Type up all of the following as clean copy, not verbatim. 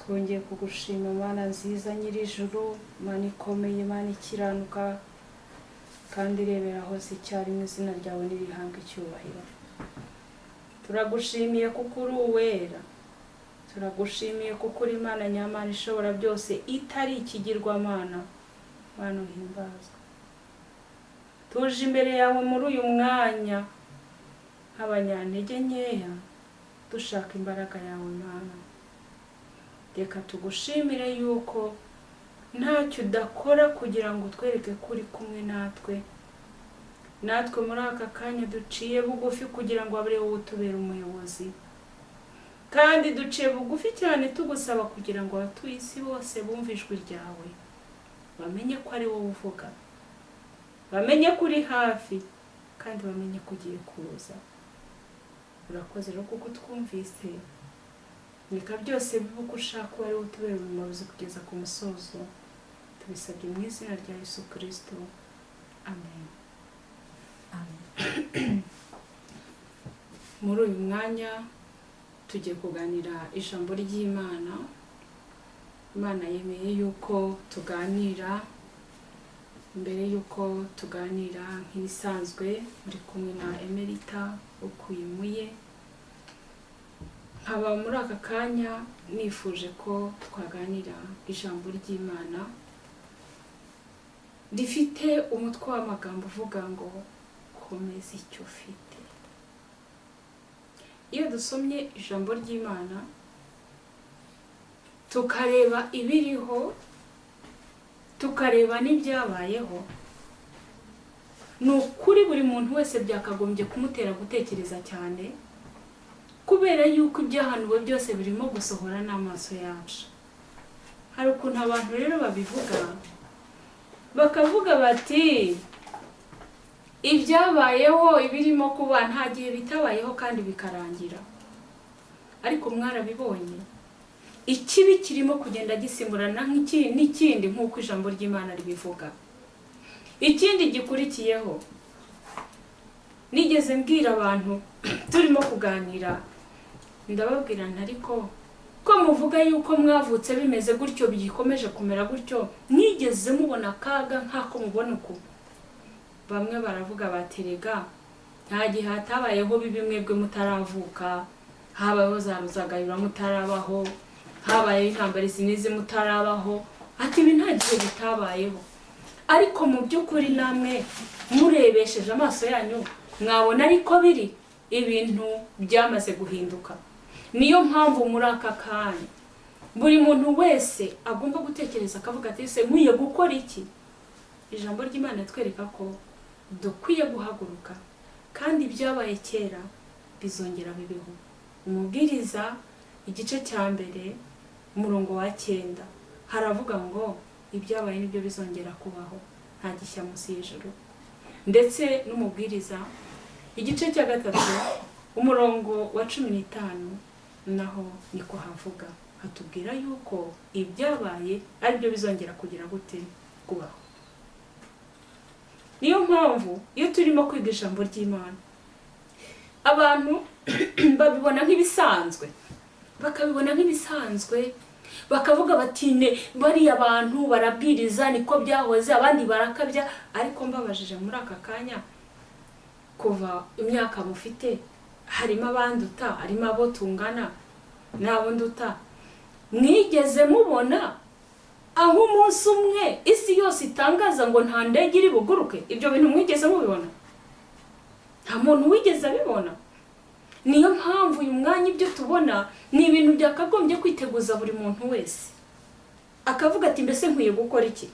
twongeye kugushima Mana nziza nyirijuru, Mana ikomeye, Mana ikiranuka kandi irebera hose icyarimwe, izina ryawe nirihanga icyubahiro. Turagushimiye kuko uri uwera, turagushimiye kuko uri Imana nyamana ishobora byose, itari ikigirwamana. Mana uhimbazwe. Tuje imbere yawe muri uyu mwanya nk'abanyantege nkeya, dushaka imbaraga yawe Mana. Reka tugushimire yuko ntacyo udakora kugira ngo twereke ko uri kumwe natwe. Natwe muri aka kanya duciye bugufi kugira ngo abe wowe utubere umuyobozi, kandi duciye bugufi cyane tugusaba kugira ngo abatuye isi bose bumve ijwi ryawe, bamenye ko ari wowe uvuga, bamenye ko uri hafi, kandi bamenye ko ugiye kuza. Urakoze rero kuko twumvise, reka byose bibe uko ushaka, uwo ari wowe utubere umuyobozi kugeza ku musozo. Tubisabye mu izina rya Yesu Kristo, amen. Muri uyu mwanya tugiye kuganira ijambo ry'Imana. Imana yemeye yuko tuganira. Mbere yuko tuganira nk'ibisanzwe, muri kumwe na Emertha UKUYEMUYE. Nkaba muri aka kanya nifuje ko twaganira ijambo ry'Imana rifite umutwe w'amagambo uvuga ngo komeza icyufite. Iyo dusomye ijambo ry'Imana tukareba ibiriho, tukareba n'ibyabayeho, ni ukuri buri muntu wese byakagombye kumutera gutekereza cyane, kubera yuko ibyahanuwe byose birimo gusohora n'amaso yacu. Hari ukuntu abantu rero babivuga, bakavuga bati ibyabayeho ibirimo kuba nta gihe bitabayeho kandi bikarangira. Ariko mwarabibonye, ikibi kirimo kugenda gisimburana n'ikindi nk'uko ijambo ry'Imana ribivuga. Ikindi gikurikiyeho, nigeze mbwira abantu turimo kuganira, ndababwira ariko ko muvuga yuko mwavutse bimeze gutyo, bikomeje kumera gutyo, mwigeze mubona akaga nk'ako mubona uko? Bamwe baravuga baterega nta gihe hatabayeho bibi mwebwe mutaravuka, habayeho za ruzagayura mutarabaho, habayeho intambara zinize mutarabaho, ati ibi nta gihe bitabayeho. Ariko mu by'ukuri namwe murebesheje amaso yanyu mwabona ariko biri ibintu byamaze guhinduka. Niyo mpamvu muri aka kanya buri muntu wese agomba gutekereza akavuga ati ese nkwiye gukora iki? Ijambo ry'Imana twereka ko dukwiye guhaguruka, kandi ibyabaye kera bizongera bibeho. Umubwiriza igice cya mbere umurongo wa 9 haravuga ngo ibyabaye nibyo bizongera kubaho, nta gishya munsi y'ijuru. Ndetse n'umubwiriza igice cya 3 umurongo wa 15 naho niko havuga, hatubwira yuko ibyabaye ari byo bizongera kugira gute kubaho. Niyo mpamvu iyo turimo kwiga ijambo ry'Imana, abantu babibona nk'ibisanzwe, bakabibona nk'ibisanzwe, bakavuga batine bari abantu barabwiriza niko byahoze, abandi barakabya. Ariko mbabajije muri aka kanya, kuva imyaka mufite, harimo abanduta, harimo abo tungana n'abo nduta, mwigeze mubona aho umunsi umwe isi yose itangaza ngo nta ndege iri buguruke? Ibyo bintu mwigeze mubibona? Nta muntu wigeze abibona. Niyo mpamvu uyu mwanya ibyo tubona ni ibintu byakagombye kwiteguza buri muntu wese, akavuga ati mbese nkwiye gukora iki?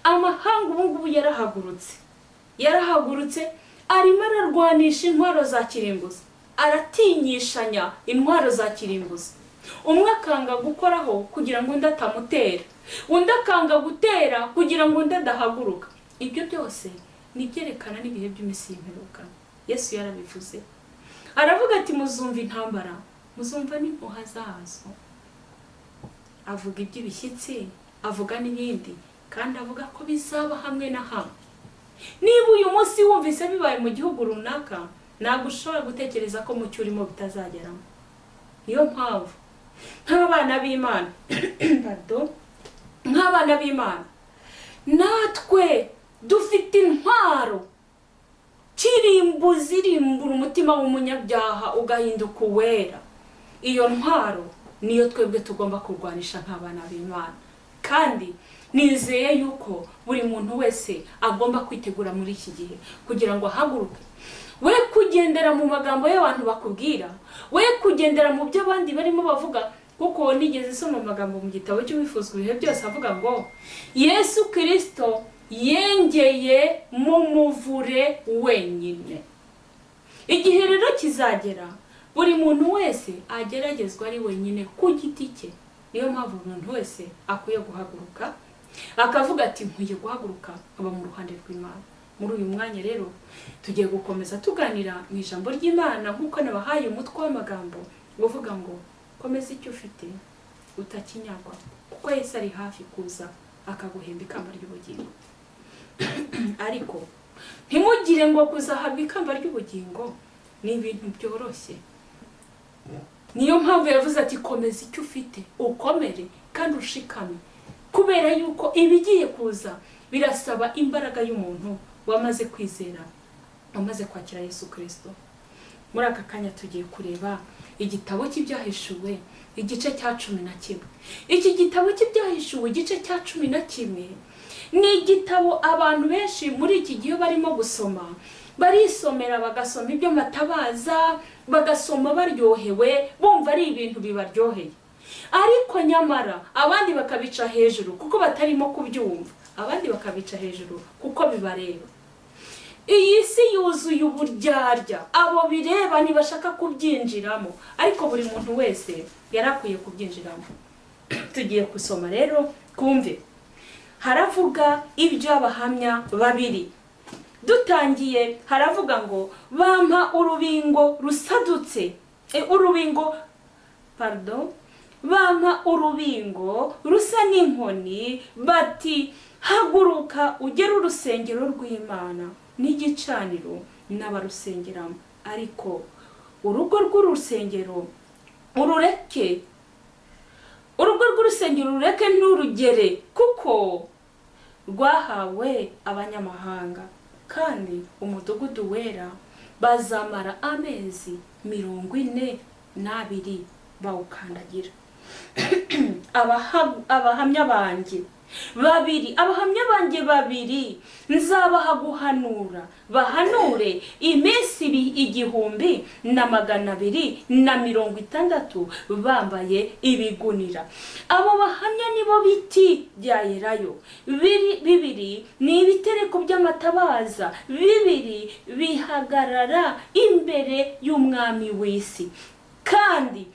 Amahanga ubu ngubu yarahagurutse, arimo ararwanisha intwaro za kirimbuzi, aratinyishanya intwaro za kirimbuzi. Umwe akanga gukoraho kugira ngo undi atamutera, undi akanga gutera kugira ngo undi adahaguruka. Ibyo byose nibyerekana n'ibihe by'iminsi y'imperuka. Yesu yarabivuze, aravuga ati muzumva intambara, muzumva n'impuha zazo. Avuga iby'ibishyitsi, avuga n'ibindi, kandi avuga ko bizaba hamwe na hamwe. Niba uyu munsi wumvise bibaye mu gihugu runaka, ntabwo ushobora gutekereza ko mu cyurimo bitazageramo. Niyo mpamvu nk'abana b'Imana pardon, nk'abana b'Imana natwe dufite intwaro zirimbura umutima w'umunyabyaha ugahinduka uwera. Iyo ntwaro niyo twebwe tugomba kurwanisha nk'abana b'Imana, kandi nizeye yuko buri muntu wese agomba kwitegura muri iki gihe kugira ngo ahaguruke, we kugendera mu magambo y'abantu bakubwira, we kugendera mu byo abandi barimo bavuga. Kuko nigeze soma amagambo mu gitabo cy'Uwifuzwa ibihe byose avuga ngo Yesu Kristo yengeye mu muvure wenyine. Igihe rero kizagera buri muntu wese ageragezwa ari wenyine ku giti cye. Niyo mpamvu umuntu wese akwiye guhaguruka akavuga ati nkwiye guhaguruka aba mu ruhande rw'Imana. Muri uyu mwanya rero tugiye gukomeza tuganira mu ijambo ry'Imana nk'uko nabahaye umutwe w'amagambo uvuga ngo komeza icyo ufite utakinyagwa, kuko Yesu ari hafi kuza akaguhemba ikamba ry'ubugingo. Ariko ntimugire ngo kuzahabwa ikamba ry'ubugingo ni ibintu byoroshye. Niyo mpamvu yavuze ati komeza icyo ufite, ukomere kandi ushikame, kubera yuko ibigiye kuza birasaba imbaraga y'umuntu wamaze kwizera, wamaze kwakira Yesu Kristo. Muri aka kanya tugiye kureba igitabo cy'ibyahishuwe igice cya 11. Iki gitabo cy'ibyahishuwe igice cya 11 ni igitabo abantu benshi muri iki gihe barimo gusoma, barisomera bagasoma ibyo matabaza, bagasoma baryohewe, bumva ari ibintu bibaryoheye. Ariko nyamara abandi bakabica hejuru kuko batarimo kubyumva, abandi bakabica hejuru kuko bibareba. Iyi si yuzuye uburyarya, abo bireba ntibashaka kubyinjiramo, ariko buri muntu wese yarakwiye kubyinjiramo. Tugiye gusoma rero kumve. Haravuga iby'abahamya babiri. Dutangiye haravuga ngo bampa urubingo rusadutse, bampa urubingo rusa n'inkoni, bati haguruka ugere urusengero rw'Imana n'igicaniro n'abarusengeramo, ariko urugo rw'urusengero urureke nturugere, kuko rwahawe abanyamahanga, kandi umudugudu wera bazamara amezi 42 bawukandagira. Abahamya banjye babiri nzabaha guhanura, bahanure iminsi 1260 bambaye ibigunira. Abo bahamya nibo biti bya Yelayo, bibiri ni ibitereko by'amatabaza, bibiri bihagarara imbere y'umwami w'isi. Kandi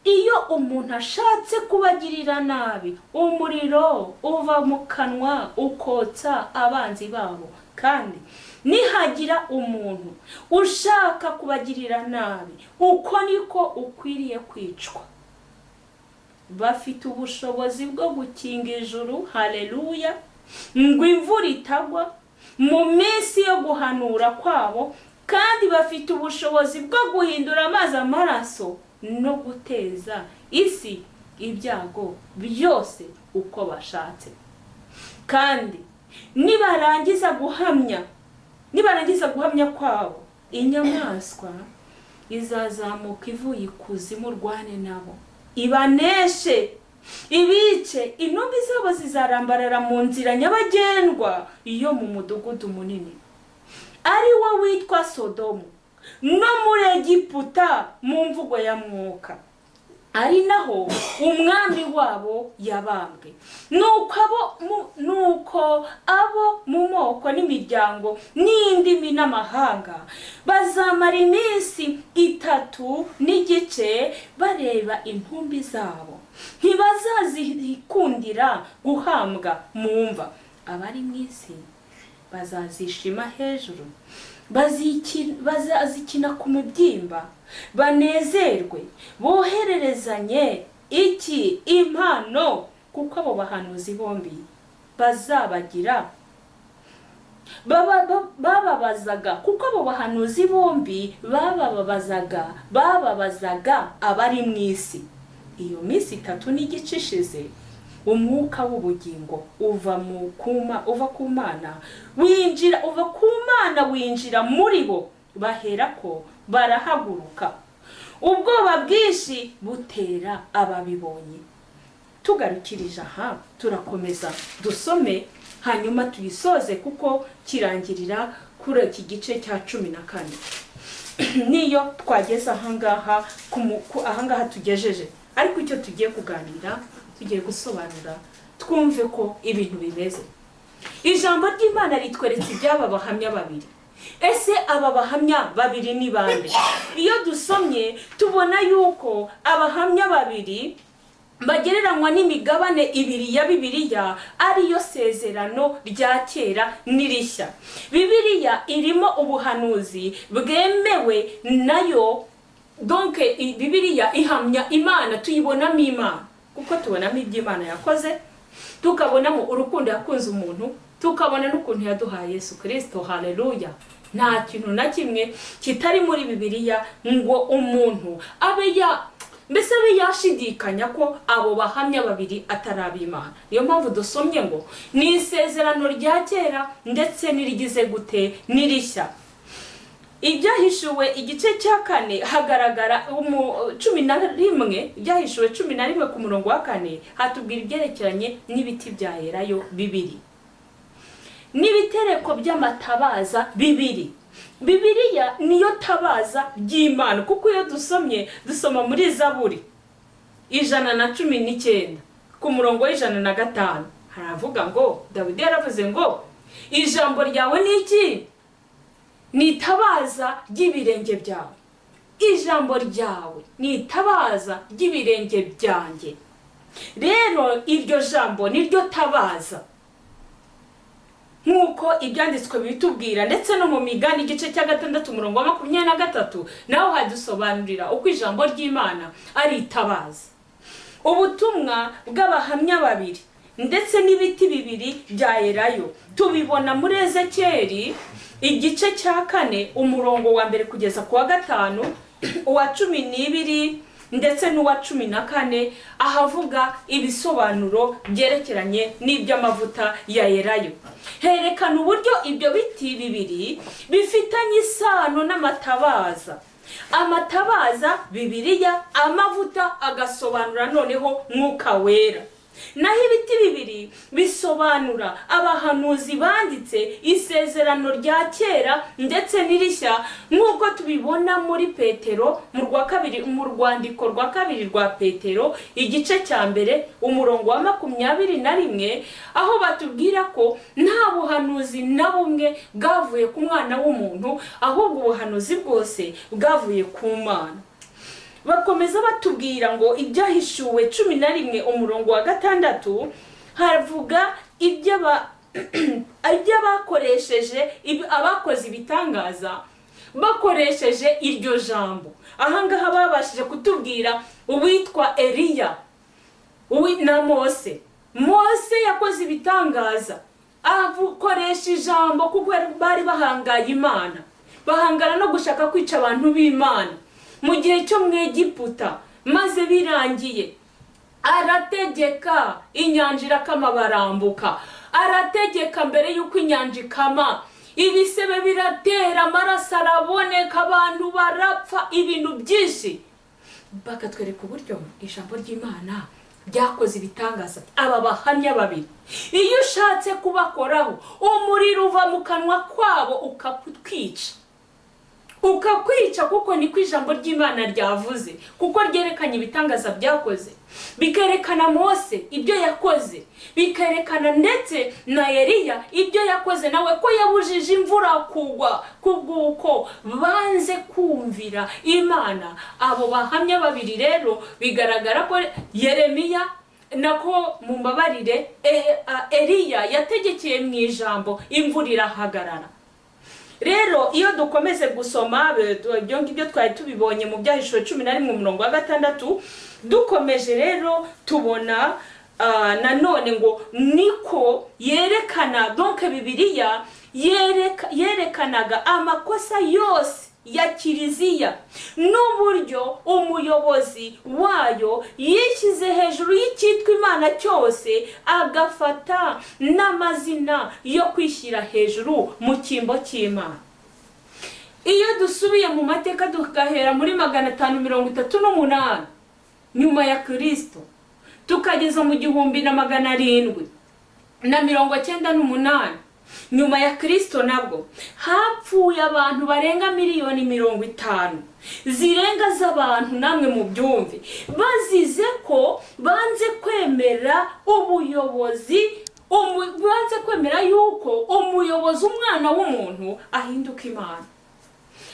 iyo umuntu ashatse kubagirira nabi, umuriro uva mu kanwa ukotsa abanzi babo. Kandi nihagira umuntu ushaka kubagirira nabi, uko niko ukwiriye kwicwa. Bafite ubushobozi bwo gukinga ijuru, haleluya, ngo imvura itagwa mu minsi yo guhanura kwabo, kandi bafite ubushobozi bwo guhindura amazi amaraso no guteza isi ibyago byose uko bashatse. Kandi nibarangiza guhamya kwabo, inyamaswa izazamuka ivuye ikuzimu rwane nabo, ibaneshe, ibice. Intumbi zabo zizarambarara mu nzira nyabagendwa yo mu mudugudu munini, ari wo witwa Sodomu, no muri Egiputa mu mvugo ya mwuka, ari naho umwami wabo yabambwe. Nuko abo mu moko n'imiryango n'indimi n'amahanga bazamara iminsi 3 n'igice bareba intumbi zabo, ntibazazikundira guhambwa mu mva. Abari mu isi bazazishima hejuru, bazazikina ku mubyimba, banezerwe, bohererezanye impano, kuko abo bahanuzi bombi bazabagira bababazaga, kuko abo bahanuzi bombi bababazaga abari mu isi. iyo minsi 3 n'igice ishize umwuka w'ubugingo uva ku Mana winjira muri bo, baherako barahaguruka, ubwoba bwinshi butera ababibonye. Tugarukirije aha, turakomeza dusome hanyuma tuyisoze kuko kirangirira kuri iki gice cya 14. Niyo twageze ahangaha tugejeje, ariko icyo tugiye kuganira, tugiye gusobanura twumve ko ibintu bimeze. Ijambo ry'Imana ritweretse iby'aba bahamya babiri. Ese aba bahamya babiri ni bande? Iyo dusomye tubona yuko abahamya babiri bagereranywa n'imigabane ibiri ya Bibiliya, ariyo sezerano rya kera n'irishya. Bibiliya irimo ubuhanuzi bwemewe nayo, donc Bibiliya ihamya Imana, tuyibonamo Imana kuko tubonamo ibyo Imana yakoze, tukabonamo urukundo yakunze umuntu, tukabona n'ukuntu yaduhaye Yesu Kristo. Haleluya! Nta kintu na kimwe kitari muri Bibiliya ngo umuntu abe yashidikanya ko abo bahamya babiri atari ab'Imana. Niyo mpamvu dusomye ngo ni isezerano rya kera ndetse n'irigize gute n'irishya. Ibyahishuwe igice cya 4 hagaragara 11, ibyahishuwe 11 ku murongo wa 4 hatubwira ibyerekeranye n'ibiti bya Elayo 2 n'ibitereko by'amatabaza 2. Bibiliya niyo tabaza ry'Imana, kuko iyo dusoma muri Zaburi 119 ku murongo wa 105 haravuga ngo Dawidi yaravuze ngo ijambo ryawe ni iki? Ni itabaza ry'ibirenge byawe. Ijambo ryawe ni itabaza ry'ibirenge byanjye. Rero iryo jambo niryo tabaza, nkuko ibyanditswe bitubwira, ndetse no mu Migani igice cya 6 umurongo wa 23 naho hadusobanurira uko ijambo ry'Imana ari itabaza. Ubutumwa bw'abahamya babiri ndetse n'ibiti 2 bya Elayo tubibona muri Ezekiyeli igice cya 4 umurongo wa 1 kugeza ku wa 5, uwa 12 ndetse n'uwa 14, ahavuga ibisobanuro byerekeranye n'iby'amavuta ya Elayo. Herekana uburyo ibyo biti 2 bifitanye isano n'amatabaza. Amatabaza Bibiliya, amavuta agasobanura noneho Mwuka Wera. Naho ibiti 2 bisobanura abahanuzi banditse isezerano rya kera ndetse n'irishya, nk'uko tubibona muri Petero mu rwandiko rwa 2 rwa Petero igice cya 1 umurongo wa 21, aho batubwira ko nta buhanuzi na bumwe bwavuye ku mwana w'umuntu, ahubwo ubuhanuzi bwose bwavuye ku Mana. Bakomeza batubwira ngo ibyahishuwe 11 umurongo wa 6 havuga iby'abakoresheje abakoze ibitangaza bakoresheje iryo jambo. Ahangaha babashije kutubwira uwitwa Eliya na Mose yakoze ibitangaza avukoresha ijambo kuko bari bahangaye Imana, bahangana no gushaka kwica abantu b'Imana mu gihe cyo mu Egiputa. Maze birangiye arategeka inyanja irakama, barambuka. Arategeka mbere yuko inyanja ikama, ibisebe biratera, amaraso araboneka, abantu barapfa, ibintu byinshi. Bakatwereka uburyo ijambo ry'Imana byakoze ibitangaza. Aba bahamya babiri, iyo ushatse kubakoraho, umuriro uva mu kanwa kwabo ukakwica, kuko niko ijambo ry'Imana ryavuze, kuko ryerekanye ibitangaza byakoze, bikerekana Mose ibyo yakoze, bikerekana ndetse na Eliya ibyo yakoze nawe, ko yabujije imvura kugwa kubwuko banze kumvira Imana. Abo bahamya babiri rero bigaragara ko Yeremiya nako mumbabarire Eliya yategekeye mu ijambo, imvura irahagarara. Rero iyo dukomeze gusoma ibyo ngibyo twari tubibonye mu byahishuwe 11 umurongo wa 6, dukomeje rero tubona nanone ngo niko yerekana, donc Bibiliya yerekanaga amakosa yose ya kiliziya n'uburyo umuyobozi wayo yishyize hejuru y'icyitwa Imana cyose, agafata n'amazina yo kwishyira hejuru mu cyimbo cy'Imana. Iyo dusubiye mu mateka tukahera muri 538 nyuma ya Kristo tukageza mu 1798 nyuma ya Kristo, nabwo hapfuye abantu barenga miliyoni 50 zirenga z'abantu, namwe mu byumve, bazize ko banze kwemera ubuyobozi, banze kwemera yuko umuyobozi, umwana w'umuntu, ahinduka Imana.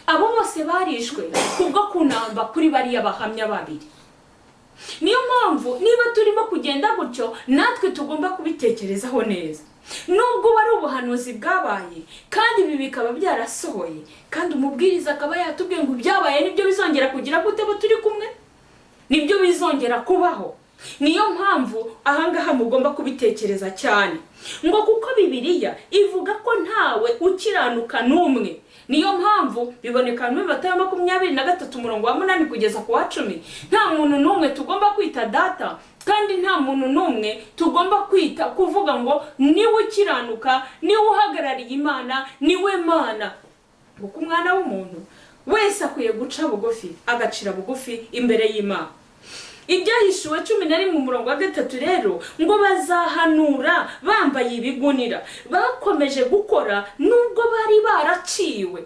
Abo bose barishwe kubwo kunamba kuri bariya bahamya babiri. Niyo mpamvu niba turimo kugenda gutyo, natwe tugomba kubitekerezaho neza. Nubwo bari ubuhanuzi bwabaye kandi ibi bikaba byarasohoye, kandi umubwiriza akaba yatubwiye ngo byabaye nibyo bizongera kugira gute bo turi kumwe, nibyo bizongera kubaho. Niyo mpamvu ahangaha mugomba kubitekereza cyane, ngo kuko Bibiliya ivuga ko ntawe ukiranuka n'umwe. Niyo mpamvu biboneka muri Matayo 23:8 kugeza ku 10, nta muntu n'umwe tugomba kwita data, kandi nta muntu n'umwe tugomba kwita kuvuga ngo niwe ukiranuka, niwe uhagarariye Imana, niwe Mana. Kuko umwana w'umuntu wese akwiye guca bugufi, agacira bugufi imbere y'Imana. Ibyahishuwe 11:3 rero ngo bazahanura bambaye ibigunira. Bakomeje gukora nubwo bari baraciwe.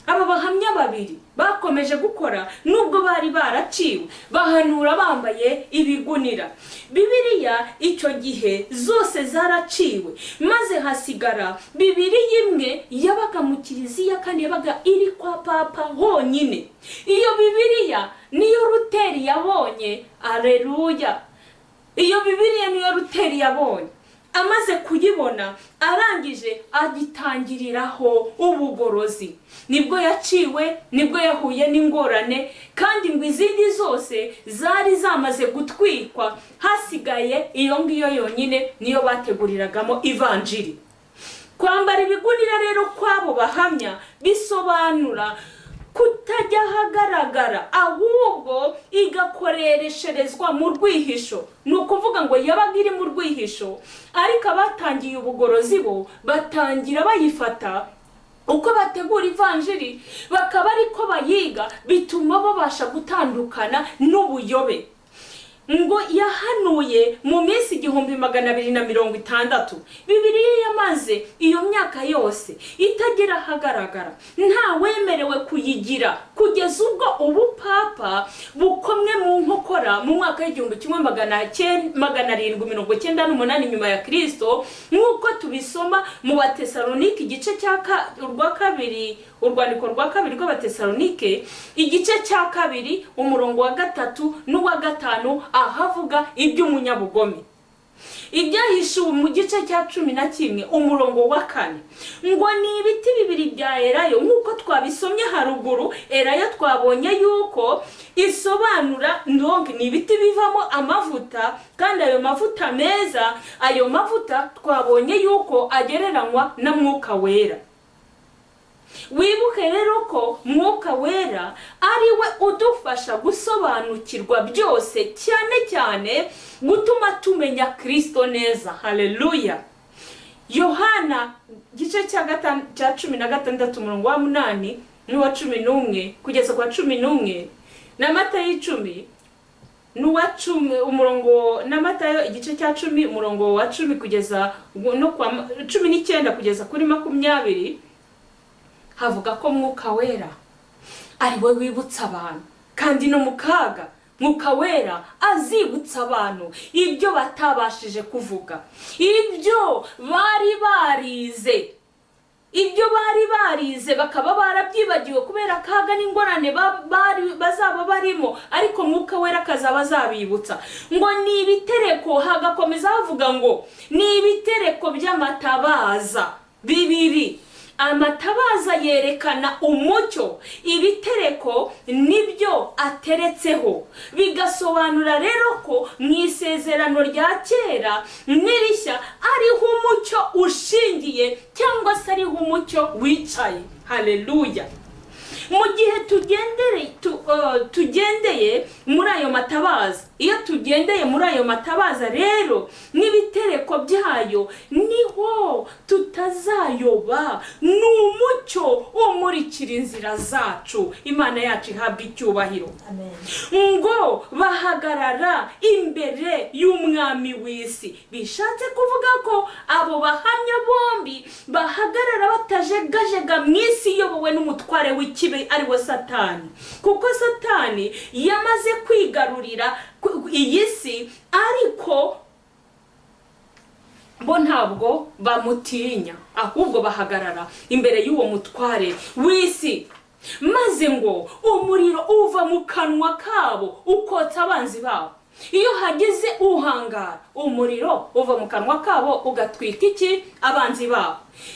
Aba bahamya babiri bakomeje gukora nubwo bari baraciwe, bahanura bambaye ibigunira. Bibiliya icyo gihe zose zaraciwe, maze hasigara Bibiliya imwe yabaga mu kiliziya kandi yabaga iri kwa papa honyine. Iyo Bibiliya niyo Ruteri yabonye. Aleluya! Iyo Bibiliya niyo Ruteri yabonye. Amaze kuyibona, arangije agitangiriraho ubugorozi. Nibwo yaciwe, nibwo yahuye n'ingorane, kandi ngo izindi zose zari zamaze gutwikwa, hasigaye iyo ngiyo yonyine niyo bateguriragamo ivanjiri. Kwambara ibigunira rero kwabo bahamya bisobanura kutajya hagaragara, ahubwo igakoresherezwa mu rwihisho. Ni ukuvuga ngo yabaga iri mu rwihisho, ariko abatangiye ubugorozi bo batangira bayifata uko bategura ivanjiri, bakaba ariko bayiga, bituma babasha gutandukana n'ubuyobe. Ngo yahanuye mu minsi 1260. Bibiliya yamaze iyo myaka yose itagera hagaragara, nta wemerewe kuyigira, kugeza ubwo ubupapa bukomwe mu nkokora mu mwaka w'1798 nyuma ya Kristo, nk'uko tubisoma mu Batesalonike igice urwandiko rwa kabiri rw'Abatesalonike igice cya 2 umurongo wa 3 n'uwa 5, ahavuga iby'umunyabugome. Ibyahishuwe mu gice cya 11 umurongo wa 4 ngo ni ibiti bibiri bya elayo, nk'uko twabisomye haruguru. Elayo twabonye yuko isobanura ndonke ni ibiti bivamo amavuta, kandi ayo mavuta meza, ayo mavuta twabonye yuko agereranywa na Mwuka Wera. Wibuke rero ko Mwuka Wera ari we udufasha gusobanukirwa byose, cyane cyane gutuma tumenya Kristo neza. Haleluya! Yohana gice cya 16 umurongo wa 8 n'uwa 11 kugeza kwa 11, na Matayo 10 n'uwa 10 umurongo, na Matayo igice cya 10 umurongo wa 10 kugeza no kwa 19 kugeza kuri 20, havuga ko Mwuka Wera ari we wibutsa abantu, kandi no mu kaga Mwuka Wera azibutsa abantu ibyo batabashije kuvuga, ibyo bari barize bakaba barabyibagiwe kubera kaga n'ingorane bazaba barimo, ariko Mwuka Wera akazaba azabibutsa. Ngo ni ibitereko, hagakomeza havuga ngo ni ibitereko by'amatabaza bibiri. Amatabaza yerekana umucyo, ibitereko nibyo ateretseho. Bigasobanura rero ko mu isezerano rya kera n'irishya ariho umucyo ushingiye, cyangwa se ariho umucyo wicaye. Haleluya! mu gihe tugendeye muri ayo matabaza. Iyo tugendeye muri ayo matabaza rero n'ibitereko byayo niho tutazayoba, n'umucyo umurikira inzira zacu. Imana yacu ihabwa icyubahiro. Amen. Ngo bahagarara imbere y'umwami w'isi. Bishatse kuvuga ko abo bahamya bombi bahagarara batajegajega mu isi iyobowe n'umutware w'ikibi ari we Satani, kuko Satani yamaze kwigarurira iyi si, ariko bo ntabwo bamutinya, ahubwo bahagarara imbere y'uwo mutware w'isi. Maze ngo umuriro uva mu kanwa kabo ukotsa abanzi babo. Iyo hagize uhangara, umuriro uva mu kanwa kabo ugatwika iki? Abanzi babo.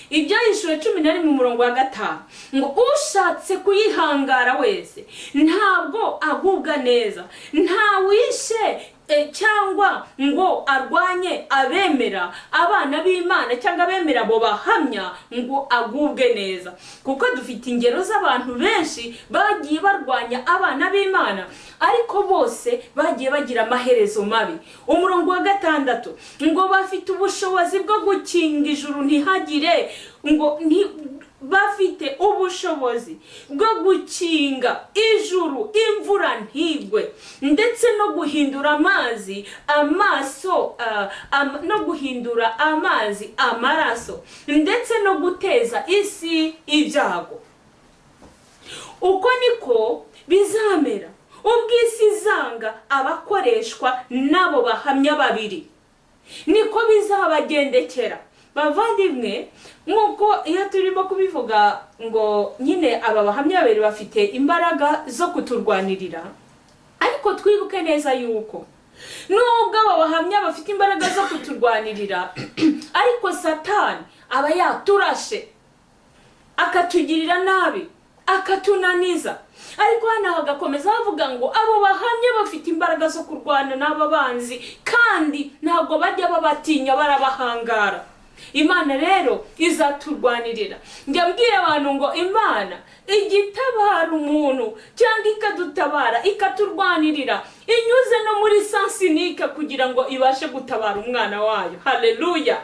Ibyahishwe 11:5 ngo ushatse kuyihangara wese ntabwo agubwa neza, nta wishe cyangwa ngo arwanye abemera abana b'Imana cyangwa abemera abo bahamya ngo agubwe neza. Kuko dufite ingero z'abantu benshi bagiye barwanya abana b'Imana, ariko bose bagiye bagira amaherezo mabi. Umurongo wa 6 ngo bafite ubushobozi bwo gukinga ijuru ntihagire, ngo bafite ubushobozi bwo gukinga ijuru imvura ntigwe, ndetse no guhindura amazi no guhindura amazi amaraso, ndetse no guteza isi ibyago. Uko niko bizamera ubw'isi izanga abakoreshwa n'abo bahamya babiri, niko bizabagendekera. Bavandimwe, nkuko iyo turimo kubivuga ngo nyine aba bahamya babiri bafite imbaraga zo kuturwanirira, ariko twibuke neza yuko nubwo aba bahamya bafite imbaraga zo kuturwanirira, ariko Satani aba yaturashe akatugirira nabi, akatunaniza. Ariko hano hagakomeza bavuga ngo abo bahamya bafite imbaraga zo kurwana n'aba banzi, kandi ntabwo bajya babatinya, barabahangara. Imana rero izaturwanirira. Njyambwira abantu ngo Imana igitabara umuntu cyangwa ikadutabara ikaturwanirira inyuze no muri sansinika kugira ngo ibashe gutabara umwana wayo. Haleluya.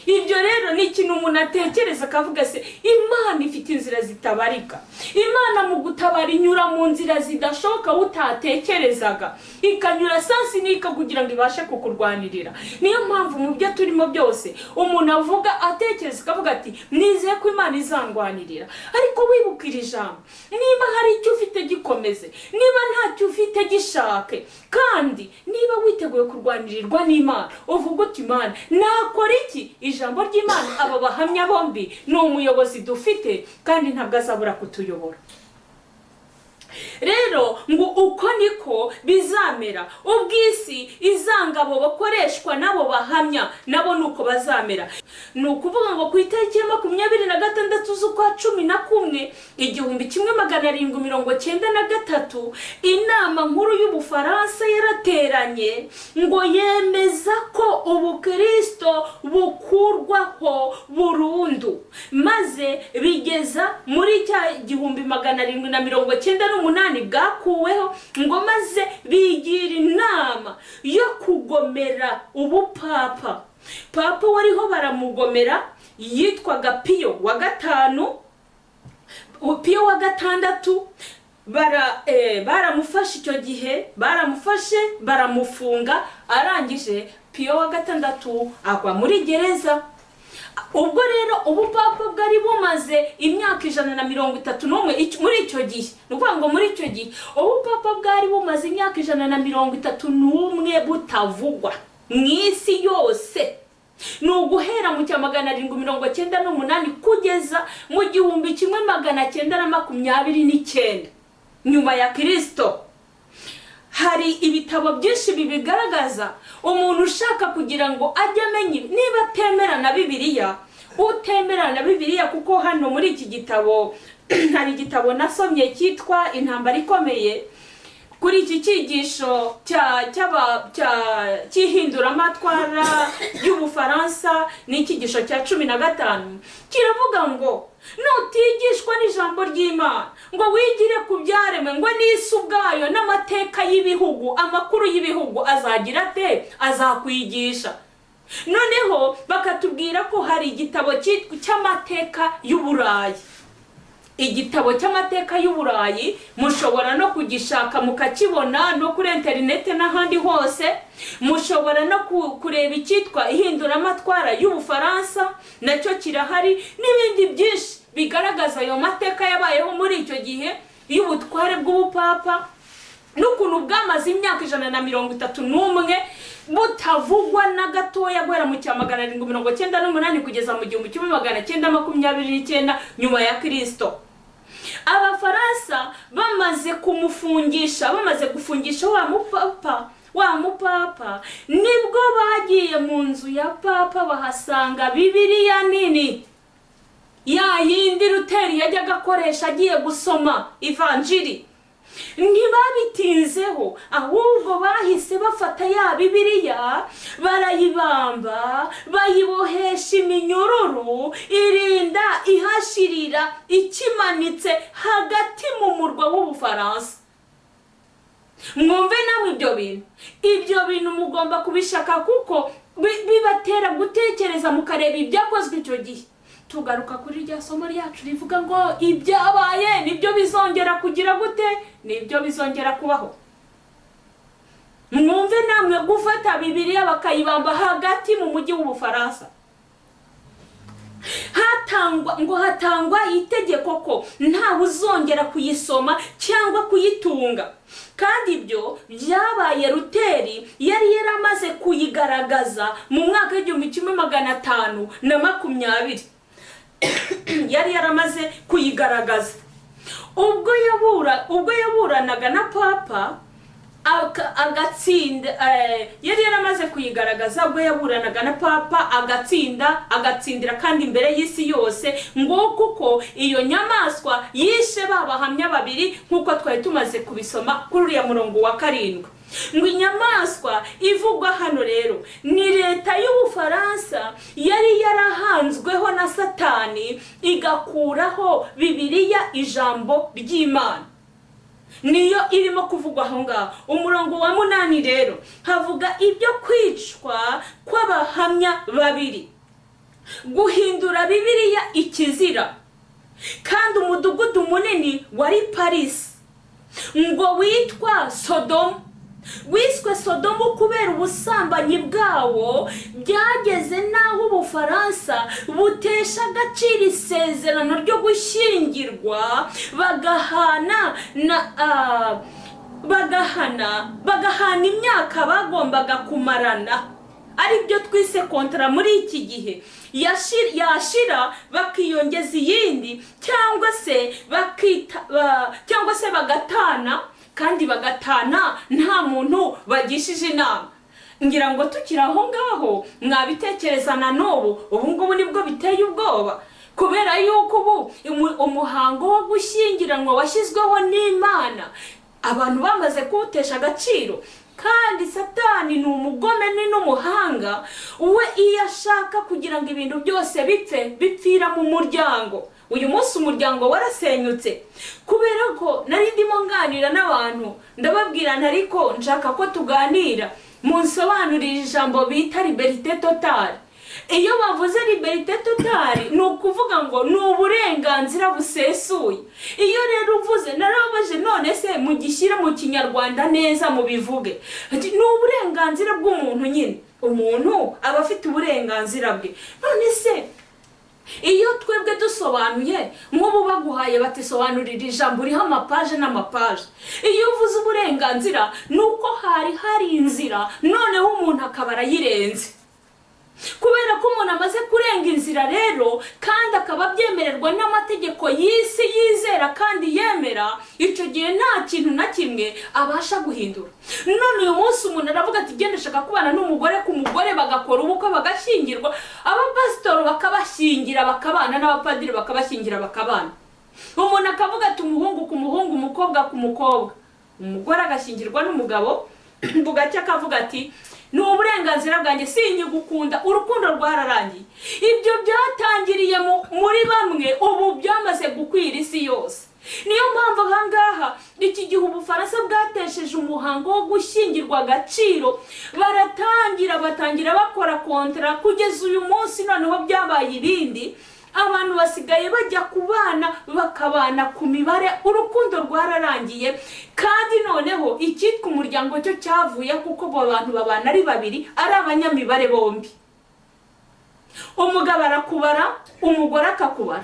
Ibyo rero ni ikintu umuntu atekereza akavuga se Imana ifite inzira zitabarika. Imana mu gutabara inyura mu nzira zidashoka utatekerezaga, ikanyura sansinika kugira ngo ibashe kukurwanirira. Niyo mpamvu mu byo turimo byose umuntu avuga atekereza akavuga ati nizeye ko Imana izangwanirira. Ariko wibukira ijambo, niba hari icyo ufite gikomeze, niba ntacyo ufite gishake, kandi niba witeguye kurwanirirwa n'Imana, uvuga uti Imana nakora iki? Ijambo ry'Imana aba bahamya bombi ni umuyobozi dufite, kandi ntabwo azabura kutuyobora. Rero ngo uko niko bizamera ubw'isi izanga abo bakoreshwa n'abo bahamya, nabo nuko bazamera. Nukuvuga ngo ku itariki ya 26 z'ukwa 11 1793 inama nkuru y'Ubufaransa yarateranye ngo yemeza ko ubukristo bukurwaho burundu, maze bigeza muri cya 1798 bwakuweho, ngo maze bigira inama yo kugomera ubupapa. Papa wariho baramugomera yitwaga Piyo wa gatandatu. Baramufashe icyo gihe, baramufunga, arangije Piyo wa gatandatu agwa muri gereza. Ubwo rero ubupapa bwari bumaze imyaka 131 muri icyo gihe. Nukuvuga ngo muri icyo gihe ubupapa bwari bumaze imyaka 131 butavugwa mu isi yose. Nuguhera mu 1798 kugeza mu 1929 nyuma ya Kristo. Hari ibitabo byinshi bibigaragaza. Umuntu ushaka kugira ngo ajye amenye niba atemerana na Bibiliya, utemerana na Bibiliya, kuko hano muri iki gitabo hari igitabo nasomye cyitwa Intambara Ikomeye. kuri iki cyigisho cy'ihinduramatwara y'Ubufaransa n'icyigisho cya 15 kiravuga ngo nutigishwa n'ijambo ry'Imana ngo wigire ku byaremwe ngo n'isi ubwayo n'amateka y'ibihugu amakuru y'ibihugu azagira ate azakwigisha. Noneho bakatubwira ko hari igitabo cy'amateka y'Uburayi. Igitabo cy'amateka y'Uburayi mushobora no kugishaka mukakibona no kuri internet n'ahandi hose. Mushobora no kureba icyitwa ihinduramatwara y'Ubufaransa nacyo kirahari n'ibindi byinshi bigaragaza ayo mateka yabayeho muri icyo gihe y'ubutware bw'ubupapa n'ukuntu bwamaze imyaka 131 butavugwa na gatoya guhera mu cya 798 kugeza mu 1929 nyuma ya Kristo. Abafaransa bamaze kumufungisha, bamaze gufungisha wa mupapa nibwo bagiye mu nzu ya papa bahasanga Bibiliya nini ya yindi Luteri yajyaga akoresha agiye gusoma ivanjiri. Ntibabitinzeho ahubwo bahise bafata ya Bibiliya barayibamba bayibohesha iminyururu irinda ihashirira ikimanitse hagati mu murwa w'Ubufaransa. Mwumve nawe ibyo bintu mugomba kubishaka kuko bibatera gutekereza mukareba ibyakozwe icyo gihe. Tugaruka kuri rya somo ryacu rivuga ngo ibyabaye nibyo bizongera kugira gute, nibyo bizongera kubaho. Mwumve namwe gufata Bibiliya bakayibamba hagati mu mujyi w'Ubufaransa. Hatangwa itegeko ko nta uzongera kuyisoma cyangwa kuyitunga. Kandi ibyo byabaye Luteri yari yaramaze kuyigaragaza mu mwaka w'1520 yari yaramaze kuyigaragaza ubwo yaburanaga na papa agatsinda. Yari yaramaze kuyigaragaza ubwo yaburanaga na papa agatsindira kandi imbere y'isi yose ngo kuko iyo nyamaswa yishe babahamya babiri nkuko twari tumaze kubisoma kuri uriya murongo wa 7. Ngo inyamaswa ivugwa hano rero ni leta y'Ubufaransa yari yarahanzweho na Satani igakuraho Bibiliya ijambo ry'Imana. Niyo irimo kuvugwa aho ngaho. Umurongo wa 8 rero havuga ibyo kwicwa kw'abahamya babiri, guhindura Bibiliya ikizira, kandi umudugudu munini wari Paris ngo witwa Sodomu. Wiswe Sodomu kubera ubusambanyi bwawo byageze naho Ubufaransa butesha agaciro isezerano ryo gushyingirwa bagahana imyaka bagombaga kumarana, ari byo twise kontra muri iki gihe. Yashira bakiyongeza iyindi cyangwa se bagatana, kandi bagatana nta muntu bagishije inama. Ngira ngo tukira aho ngaho mwabitekereza na n'ubu ngubu nibwo biteye ubwoba, kubera yuko ubu umuhango wo gushyingiranwa washyizweho n'Imana abantu bamaze kuwutesha agaciro. Kandi Satani ni umugome ni n'umuhanga, we iyo ashaka kugira ngo ibintu byose bipfira mu muryango. Uyu munsi umuryango warasenyutse kubera ko nari ndimo nganira n'abantu ndababwira ariko nshaka ko tuganira munsobanurira ijambo bita liberté totale. Iyo bavuze liberté totale ni ukuvuga ngo ni uburenganzira busesuye. Iyo rero uvuze narabaje none se mugishyira mu Kinyarwanda neza mu bivuge, ni uburenganzira bw'umuntu nyine. Umuntu aba afite uburenganzira bwe. None se iyo twebwe dusobanuye nk'ubu baguhaye batisobanurira ijambo riha amapaje n'amapaje, iyo uvuze uburenganzira nuko hari inzira noneho umuntu akaba arayirenze. Kubera ko umuntu amaze kurenga inzira rero kandi akaba byemererwa n'amategeko y'isi yizera kandi yemera, icyo gihe nta kintu na kimwe abasha guhindura. None uyu munsi umuntu aravuga ati genda shaka kubana n'umugore ku mugore, bagakora ubukwe bagashyingirwa, abapasitoro bakabashyingira bakabana, n'abapadiri bakabashyingira bakabana. Umuntu akavuga ati umuhungu ku muhungu, umukobwa ku mukobwa. umugore agashyingirwa n'umugabo bugacya akavuga ati ni uburenganzira bwanjye sinyigukunda, urukundo rwararangiye. Ibyo byatangiriye muri bamwe, ubu byamaze gukwira isi yose. Niyo mpamvu ahangaha iki gihe Ubufaransa bwatesheje umuhango wo gushyingirwa agaciro, batangira bakora kontra kugeza uyu munsi. Noneho byabaye ibindi, abantu basigaye bajya kubana bakabana ku mibare, urukundo rwararangiye. Kandi noneho icyitwa umuryango cyo cyavuye, kuko abo bantu babana ari babiri, ari abanyamibare bombi. Umugabo arakubara, umugore akakubara,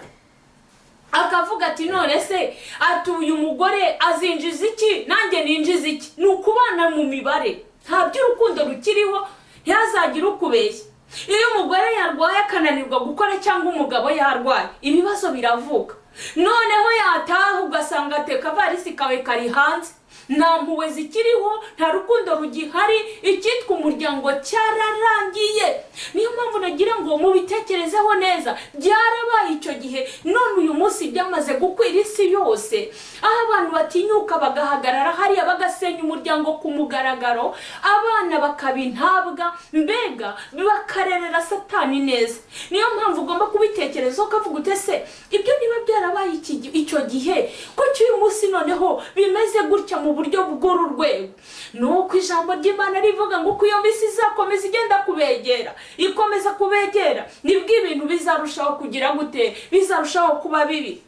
akavuga ati none se atuye umugore azinjiza iki nanjye ninjiza iki? Ni ukubana mu mibare, nta by'urukundo rukiriho, ntihazagira ukubeshya. Iyo umugore yarwaye akananirwa gukora cyangwa umugabo yarwaye, ibibazo biravuka. Noneho yataha ugasanga ateka varisi kawe kari hanze, nta mpuhwe zikiriho, nta rukundo rugihari, icyitwa umuryango cyararangiye. Niyo mpamvu nagira ngo mubitekerezeho neza, byarabaye icyo gihe, none uyu munsi byamaze gukwira isi yose, aho abantu batinyuka bagahagarara hariya bagasenya umuryango ku mugaragaro, abana bakaba intabwa, mbega bakarerera Satani neza. Niyo mpamvu ugomba kubitekereza ukavuga ute se ibyo niba byarabaye icyo gihe, ko cy'uyu munsi noneho bimeze gutya mu buryo bw'uru rwego? Nuko ijambo ry'Imana rivuga ngo uko iyo mbisi izakomeza igenda kubegera, ikomeza kubegera, nibwo ibintu bizarushaho kugira gute, bizarushaho kuba bibi.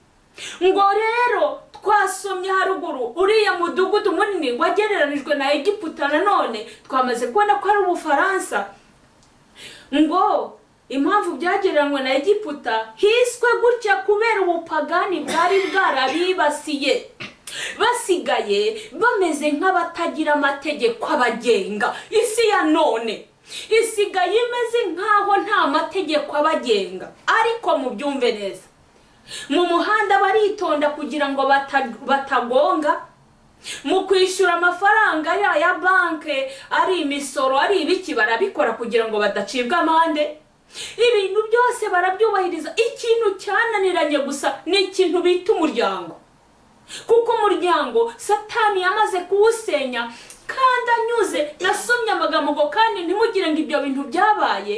Ngo rero twasomye haruguru uriya mudugudu munini wagereranijwe na Egiputa, nanone twamaze kubona ko ari Ubufaransa. Ngo impamvu byagereranywe na Egiputa hiswe gutya kubera ubupagani bwari bwarabibasiye, basigaye bameze nk'abatagira amategeko abagenga. Isi ya none isigaye imeze nk'aho nta mategeko abagenga. Ariko mubyumve neza, mu muhanda baritonda kugira ngo batagonga, mu kwishyura amafaranga ya banke, ari imisoro ari ibiki, barabikora kugira ngo badacibwa amande. Ibintu byose barabyubahiriza. Ikintu cyananiranye gusa ni ikintu bita umuryango, kuko umuryango Satani yamaze kuwusenya. Kandi anyuze, nasomye amagambo ngo kandi ntimugire ngo ibyo bintu byabaye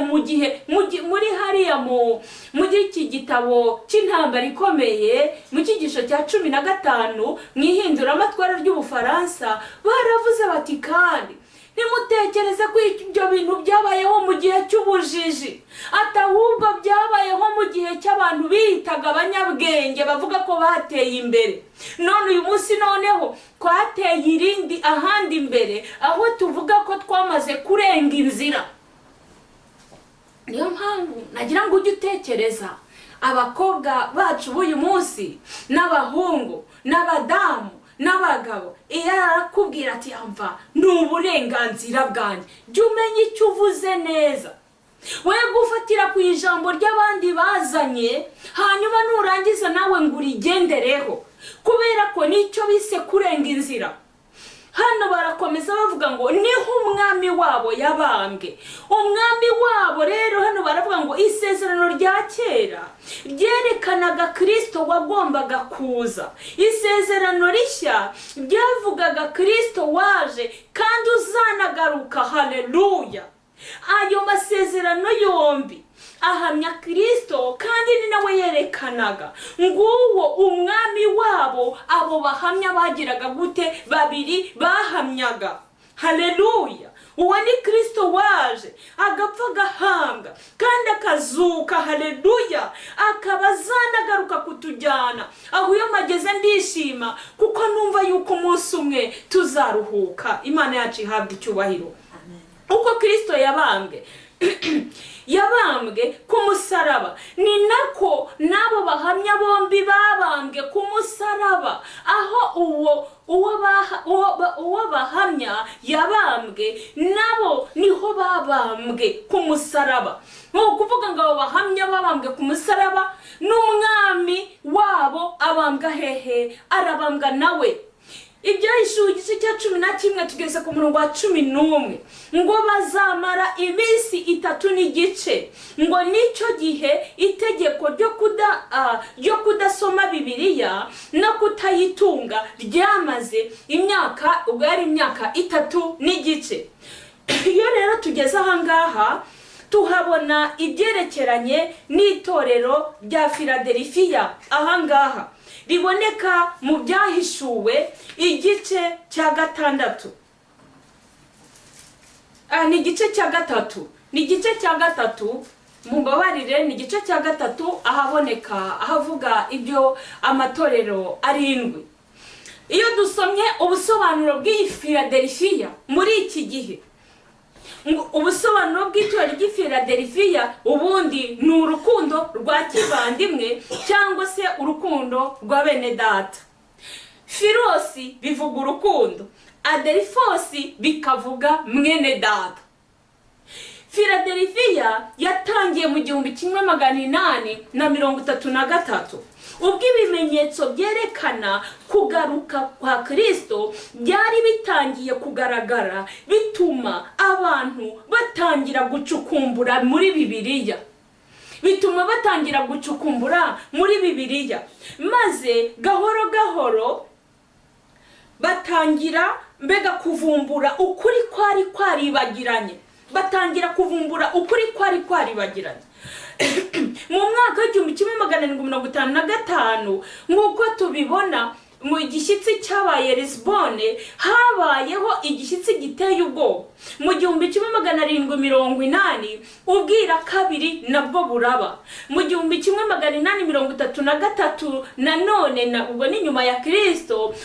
mu gihe muri hariya muri iki gitabo cy'intambara ikomeye, mu cyigisho cya 15 mu ihinduramatwara ry'Ubufaransa, baravuze bati kandi nimutekereze ko ibyo bintu byabayeho mu gihe cy'ubujiji, atahubwo byabayeho mu gihe cy'abantu bitaga abanyabwenge bavuga ko bateye imbere. None uyu munsi noneho twateye irindi ahandi imbere, aho tuvuga ko twamaze kurenga inzira. Niyo mpamvu nagira ngo ujye utekereza abakobwa bacu b'uyu munsi, n'abahungu n'abadamu n'abagabo, iyo arakubwira ati amva ni uburenganzira bwanjye, jya umenya icyo uvuze neza. We gufatira ku ijambo ry'abandi bazanye, hanyuma nurangiza nawe ngo urigendereho, kubera ko nicyo bise kurenga inzira. Hano barakomeza bavuga ngo niho umwami wabo yabambwe. Umwami wabo rero hano baravuga ngo isezerano rya kera ryerekanaga Kristo wagombaga kuza. Isezerano rishya ryavugaga Kristo waje kandi uzanagaruka. Haleluya! Ayo masezerano yombi ahamya Kristo, kandi ni nawe yerekanaga nguwo umwami wabo. Abo bahamya bagiraga gute? Babiri bahamyaga. Haleluya! Uwo ni Kristo waje agapfa agahambwa kandi akazuka. Haleluya! Akaba azanagaruka kutujyana. Aho iyo mageze ndishima, kuko numva yuko umunsi umwe tuzaruhuka. Imana yacu ihabwa icyubahiro. Uko Kristo yabambwe yabambwe ku musaraba, ni nako nabo bahamya bombi babambwe ku musaraba. Aho uwo bahamya yabambwe, nabo niho babambwe ku musaraba. Nko kuvuga ngo abo bahamya babambwe ku musaraba, n'umwami wabo abambwa hehe? Arabambwa nawe. ibyahishuwe igice cya 11 tugeze ku murongo wa 11 ngo bazamara iminsi 3 n'igice, ngo nicyo gihe itegeko ryo kudasoma Bibiliya no kutayitunga ryamaze imyaka, ubwo yari imyaka 3 n'igice. Iyo rero tugeze aha ngaha tuhabona ibyerekeranye n'itorero rya Filadelifiya. Aha ngaha riboneka mu byahishuwe igice cya 6. Ni igice cya 3. Ni igice cya 3, mumbabarire, ni igice cya 3 ahaboneka ahavuga ibyo amatorero 7. Iyo dusomye ubusobanuro bw'iyi Filadelifiya muri iki gihe, ubusobanuro bw'itorero ry'i Filadelifiya ubundi ni urukundo rwa kivandimwe cyangwa se urukundo rwa bene data. Filosi bivuga urukundo, Adelifosi bikavuga mwene data. Filadelifiya yatangiye mu 1833 ubwo ibimenyetso byerekana kugaruka kwa Kristo byari bitangiye kugaragara, bituma abantu batangira gucukumbura muri Bibiliya. Maze gahoro gahoro batangira mbega kuvumbura ukuri kwari kwaribagiranye. Mu mwaka wa 1755 nk'uko tubibona mu gishyitsi cyabaye Lisbonne, habayeho igishyitsi giteye ubwoba. Mu 1780 ubwira kabiri nabwo buraba. Mu 1833 nanone ubwo ni nyuma ya Kristo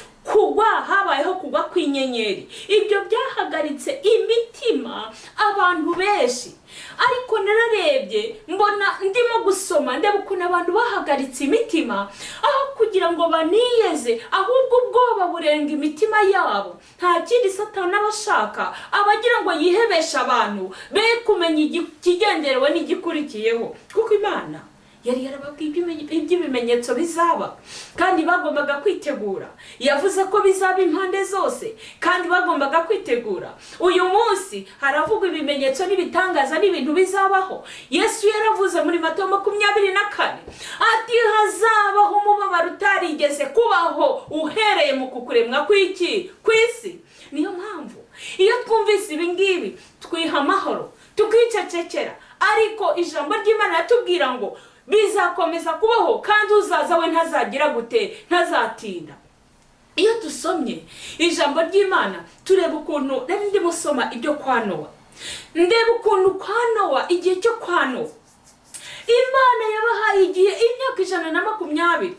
habayeho kugwa kw'inyenyeri. Ibyo byahagaritse imitima abantu benshi. Ariko nararebye mbona ndimo gusoma ndeba ukuntu abantu bahagaritse imitima aho kugira ngo baniyeze, ahubwo ubwoba burenga imitima yabo. Nta kindi Satani abashaka, abagira ngo yihebeshe abantu be kumenya ikigenderewe n'igikurikiyeho, kuko Imana yari yarababwiye iby'ibimenyetso bizaba kandi bagombaga kwitegura. Yavuze ko bizaba impande zose kandi bagombaga kwitegura. Uyu munsi haravugwa ibimenyetso n'ibitangaza n'ibintu bizabaho. Yesu yaravuze muri Matayo 24 ati hazabaho umubabaro utarigeze kubaho uhereye mu kukuremwa kw'isi. Niyo mpamvu iyo twumvise ibi ngibi twiha amahoro tukicecekera, ariko ijambo ry'Imana yatubwira ngo bizakomeza kubaho kandi uzaza we ntazagira gute, ntazatinda. Iyo dusomye ijambo ry'Imana tureba ukuntu nari ndimo soma ibyo kwa Nowa, ndeba ukuntu kwa Nowa, igihe cyo kwa Nowa Imana yabahaye igihe imyaka 120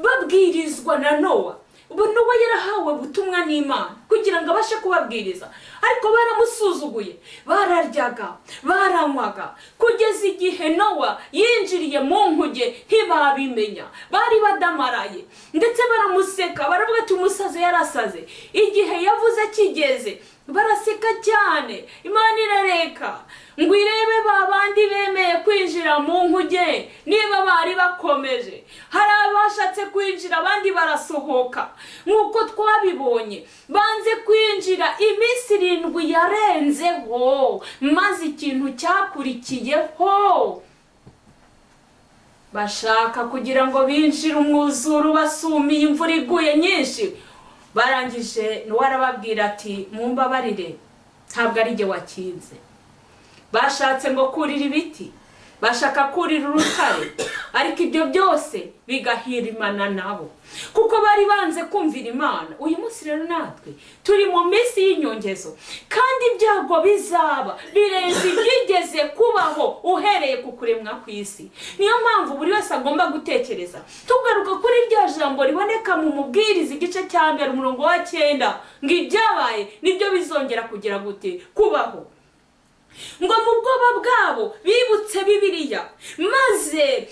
babwirizwa na Nowa. Ubu Nowa yarahawe ubutumwa n'Imana kugira ngo abashe kubabwiriza, ariko baramusuzuguye, bararyaga, baranywaga, kugeza igihe Nowa yinjiriye mu nkuge ntibabimenya. Bari badamaraye ndetse baramuseka, baravuga ati umusazi yarasaze. Igihe yavuze kigeze baraseka cyane. Imana irareka ngo irebe babandi bemeye kwinjira mu nkuge niba bari bakomeje. Hari abashatse kwinjira abandi barasohoka nk'uko twabibonye. Banze kwinjira, iminsi 7 yarenzeho, maze ikintu cyakurikiyeho bashaka kugira ngo binjire umwuzuru basumiye imvura iguye nyinshi. Barangije warababwira ati mumbabarire ntabwo ari jye wakinze. Bashatse ngo kurira ibiti, bashaka kurira urutare, ariko ibyo byose bigahirimana nabo kuko bari banze kumvira Imana. Uyu munsi rero natwe turi mu minsi y'inyongezo kandi ibyago bizaba birenze ibyigeze kubaho uhereye ku kuremwa kw'isi. Niyo mpamvu buri wese agomba gutekereza. Tugaruka kuri rya jambo riboneka mu Mubwiriza igice cya 1 umurongo wa 9 ngo ibyabaye nibyo bizongera kugira gute kubaho. ngo mu bwoba bwabo bibutse Bibiliya maze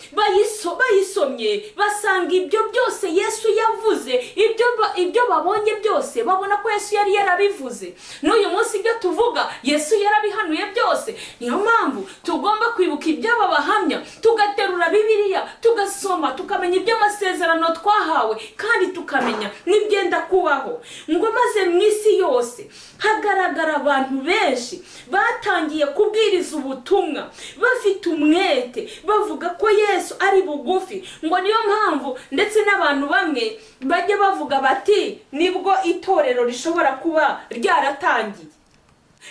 bayisomye basanga ibyo byose Yesu yavuze, ibyo babonye byose babona ko Yesu yari yarabivuze. N'uyu munsi ibyo tuvuga Yesu yarabihanuye byose. Niyo mpamvu tugomba kwibuka iby'aba bahamya, tugaterura Bibiliya tugasoma, tukamenya iby'amasezerano twahawe kandi tukamenya n'ibyenda kubaho. Ngo maze mu isi yose hagaragara abantu benshi batangiye kubwiriza ubutumwa bafite umwete, bavuga ko Yesu ari bugufi. Ngo niyo mpamvu ndetse n'abantu bamwe bajye bavuga bati nibwo itorero rishobora kuba ryaratangiye.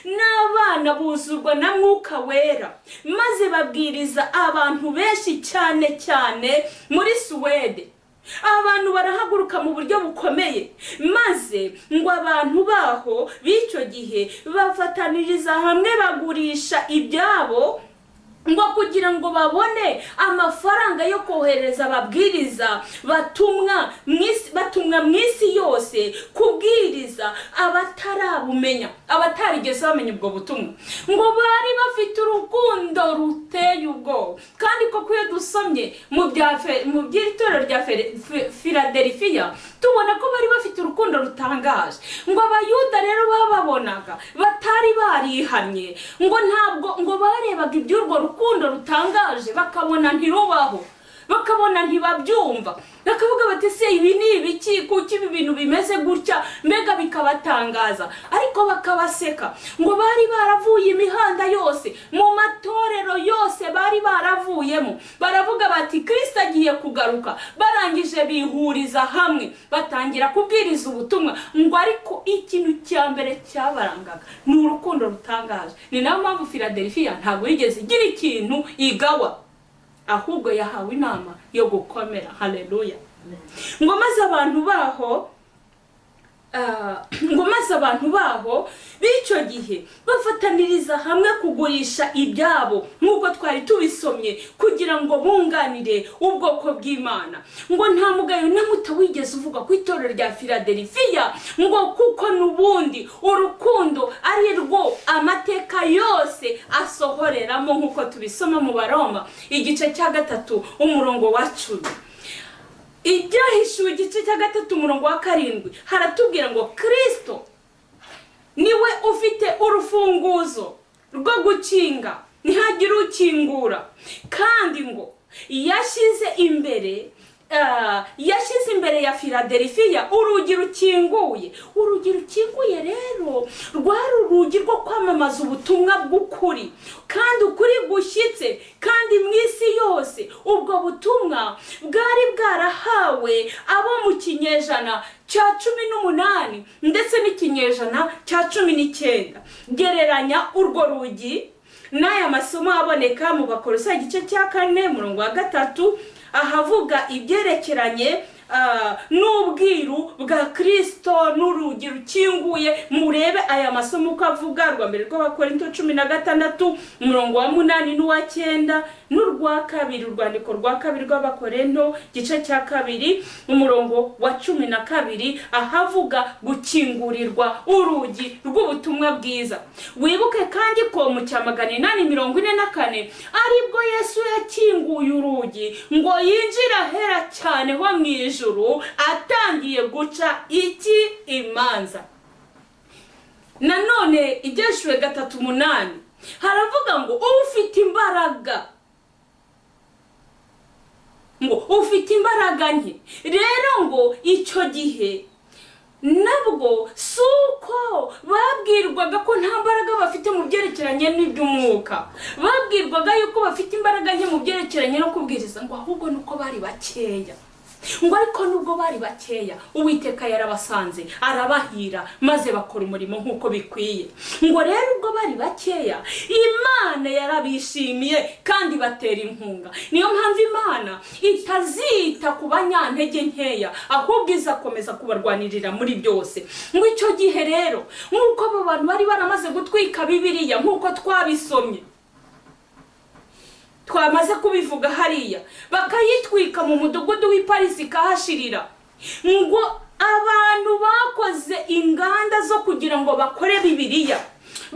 N'abana buzurwa na Mwuka Wera maze babwiriza abantu benshi cyane muri Suwede. Abantu barahaguruka mu buryo bukomeye, maze ngo abantu baho b'icyo gihe bafataniriza hamwe bagurisha ibyabo ngo kugira ngo babone amafaranga yo kohereza ababwiriza batumwa mu isi yose kubwiriza abatarabumenya, abatarigeze bamenya ubwo butumwa. Ngo bari bafite urukundo ruteye ubwoba. Kandi koko iyo dusomye mu by'itorero rya Filadelifiya tubona ko bari bafite urukundo rutangaje. Ngo abayuda rero bababonaga batari barihanye, ngo ntabwo ngo barebaga iby'urwo rukundo rutangaje bakabona ntirubaho, bakabona ntibabyumva, bakavuga bati se ibi ni ibiki, kuki ibi bintu bimeze gutya, mbega bikabatangaza. Ariko bakabaseka. Ngo bari baravuye imihanda yose, mu matorero yose bari baravuyemo, baravuga bati Kristo agiye kugaruka. Barangije bihuriza hamwe batangira kubwiriza ubutumwa. Ngo ariko ikintu cya mbere cyabarangaga ni urukundo rutangaje. Ni nayo mpamvu Filadelifiya ntabwo yigeze igira ikintu igawa, ahubwo yahawe inama yo gukomera. Haleluya. Ngo maze abantu baho b'icyo gihe bafataniriza hamwe kugurisha ibyabo nk'uko twari tubisomye kugira ngo bunganire ubwoko bw'Imana. Ngo nta mugayo na muto wigeze uvuga ku itorero rya Filadelifiya, ngo kuko n'ubundi urukundo ari rwo amateka yose asohoreramo nk'uko tubisoma mu Baroma igice cya 3 umurongo wa 10. Ibyahishuwe igice cya 3 umurongo wa 7 haratubwira ngo Kristo niwe ufite urufunguzo rwo gukinga ntihagire ukingura, kandi ngo yashyize imbere ya Filadelifiya urugi rukinguye. Urugi rukinguye rero rwari urugi rwo kwamamaza ubutumwa bw'ukuri, kandi ukuri gushyitse. Kandi mu isi yose ubwo butumwa bwari bwarahawe abo mu kinyejana cya 18 ndetse n'ikinyejana cya 19. Gereranya urwo rugi n'aya masomo aboneka mu Bakolosayi igice cya 4 umurongo wa 3 ahavuga ibyerekeranye n'ubwiru bwa Kristo n'urugi rukinguye. Murebe aya masomo uko avuga. Rwa mbere rw'Abakorinto 16 umurongo wa 8 n'uwa 9, n'urwa kabiri urwandiko rwa kabiri rw'Abakorinto gice cya 2 umurongo wa 12 ahavuga gukingurirwa urugi rw'ubutumwa bwiza. Wibuke kandi ko mu cya 844 aribwo Yesu yakinguye urugi ngo yinjira hera cyane ho mu ijuru, atangiye guca imanza. Nanone ibyeshuwe 3:8 haravuga ngo ufite imbaraga, ngo ufite imbaraga nke. Rero ngo icyo gihe nabwo suko babwirwaga ko nta mbaraga bafite mu byerekeranye n'iby'umwuka, babwirwaga yuko bafite imbaraga nke mu byerekeranye no kubwiriza, ngo ahubwo nuko bari bakeya. Ngo ariko nubwo bari bakeya Uwiteka yarabasanze arabahira maze bakora umurimo nk'uko bikwiye. Ngo rero ubwo bari bakeya Imana yarabishimiye kandi batera inkunga. Niyo mpamvu Imana itazita ku banyantege nkeya, ahubwo izakomeza kubarwanirira muri byose. Ngo icyo gihe rero nk'uko abo bantu bari baramaze gutwika Bibiliya nk'uko twabisomye, twamaze kubivuga hariya, bakayitwika mu mudugudu w'Iparisi kahashirira. Ngo abantu bakoze inganda zo kugira ngo bakore Bibiliya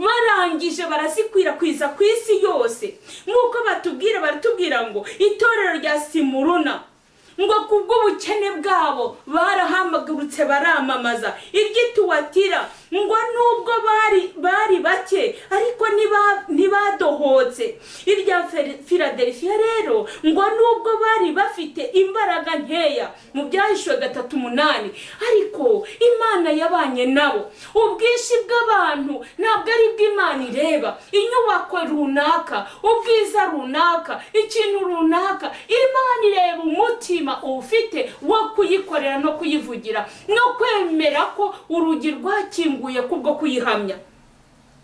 barangije barazikwirakwiza ku isi yose. Nk'uko baratubwira ngo itorero rya Simuruna ngo kubw'ubukene bwabo barahamagurutse baramamaza iry'Ituwatira ngo nubwo bari bake ariko ntibadohotse. Irya Philadelphia rero ngo nubwo bari bafite imbaraga nkeya mu Byahishwe 3:8 ariko Imana yabanye nabo. Ubwinshi bw'abantu ntabwo ari bw'Imana ireba. Inyubako runaka, ubwiza runaka, ikintu runaka, Imana ireba umutima ufite wo kuyikorera no kuyivugira no kwemera ko urugi rwakinguye kubwo kuyihamya.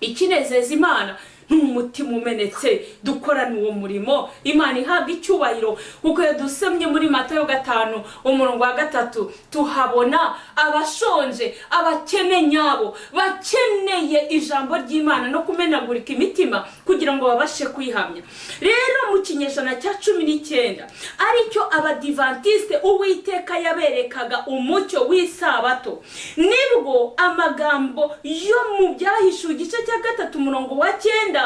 Ikinezeza Imana n'umutima umenetse dukorana uwo murimo. Imana ihabwa icyubahiro kuko dusomye muri Matayo 5:3 tuhabona abashonje, abakene nyabo bakeneye ijambo ry'Imana no kumenagurika imitima kugira ngo babashe kuyihamya. Rero mu kinyejana cya 19 aricyo abadivantiste Uwiteka yaberekaga umucyo w'isabato, nibwo amagambo yo mu Byahishwe igice cya 3:9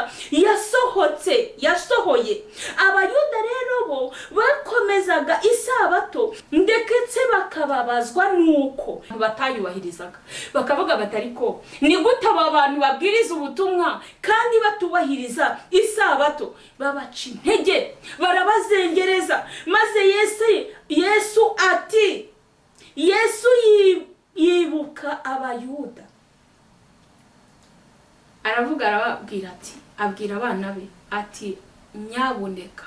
yasohoye. Abayuda rero bo bakomezaga isabato ndetse bakababazwa nuko batayubahirizaga. Bakavuga batariko ni gute aba bantu babwiriza ubutumwa kandi batubahiriza isabato? Babaca intege, barabazengereza. Maze Yesu yibuka abayuda, aravuga arababwira ati, abwira abana be ati, nyaboneka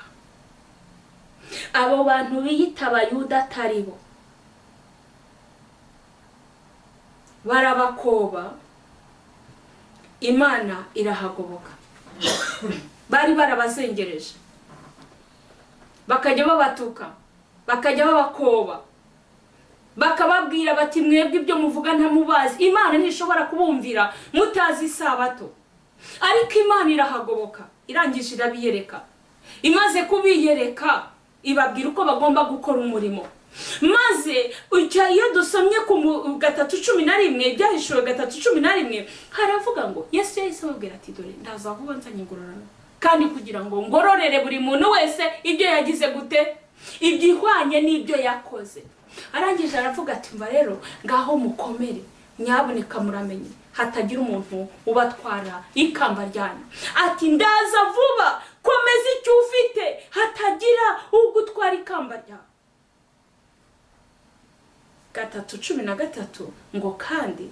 abo bantu biyita abayuda atari bo barabakoba, Imana irahagoboka. Bari barabazengereje, bakajya babatuka, bakajya babakoba, bakababwira bati mwebwe ibyo muvuga ntamubazi. Imana ntishobora kubumvira mutazi isabato. Ariko Imana irahagoboka, irangije irabiyereka. Imaze kubiyereka ibabwira uko bagomba gukora umurimo. Maze iyo dusomye ku 3:11 Byahishwe 3:11 haravuga ngo Yesu yahise ababwira ati, dore ndaza vuba nzanye ingororano kandi kugira ngo ngororere buri muntu wese ibyo yagize gute, ibyihwanye n'ibyo yakoze. Arangije aravuga ati, mva rero ngaho mukomere, nyaboneka muramenye hatagira umuntu ubatwara ikamba ryanyu. Ati, ndaza vuba, komeza icyufite, hatagira ugutwara ikamba ryawe. 3:13 ngo kandi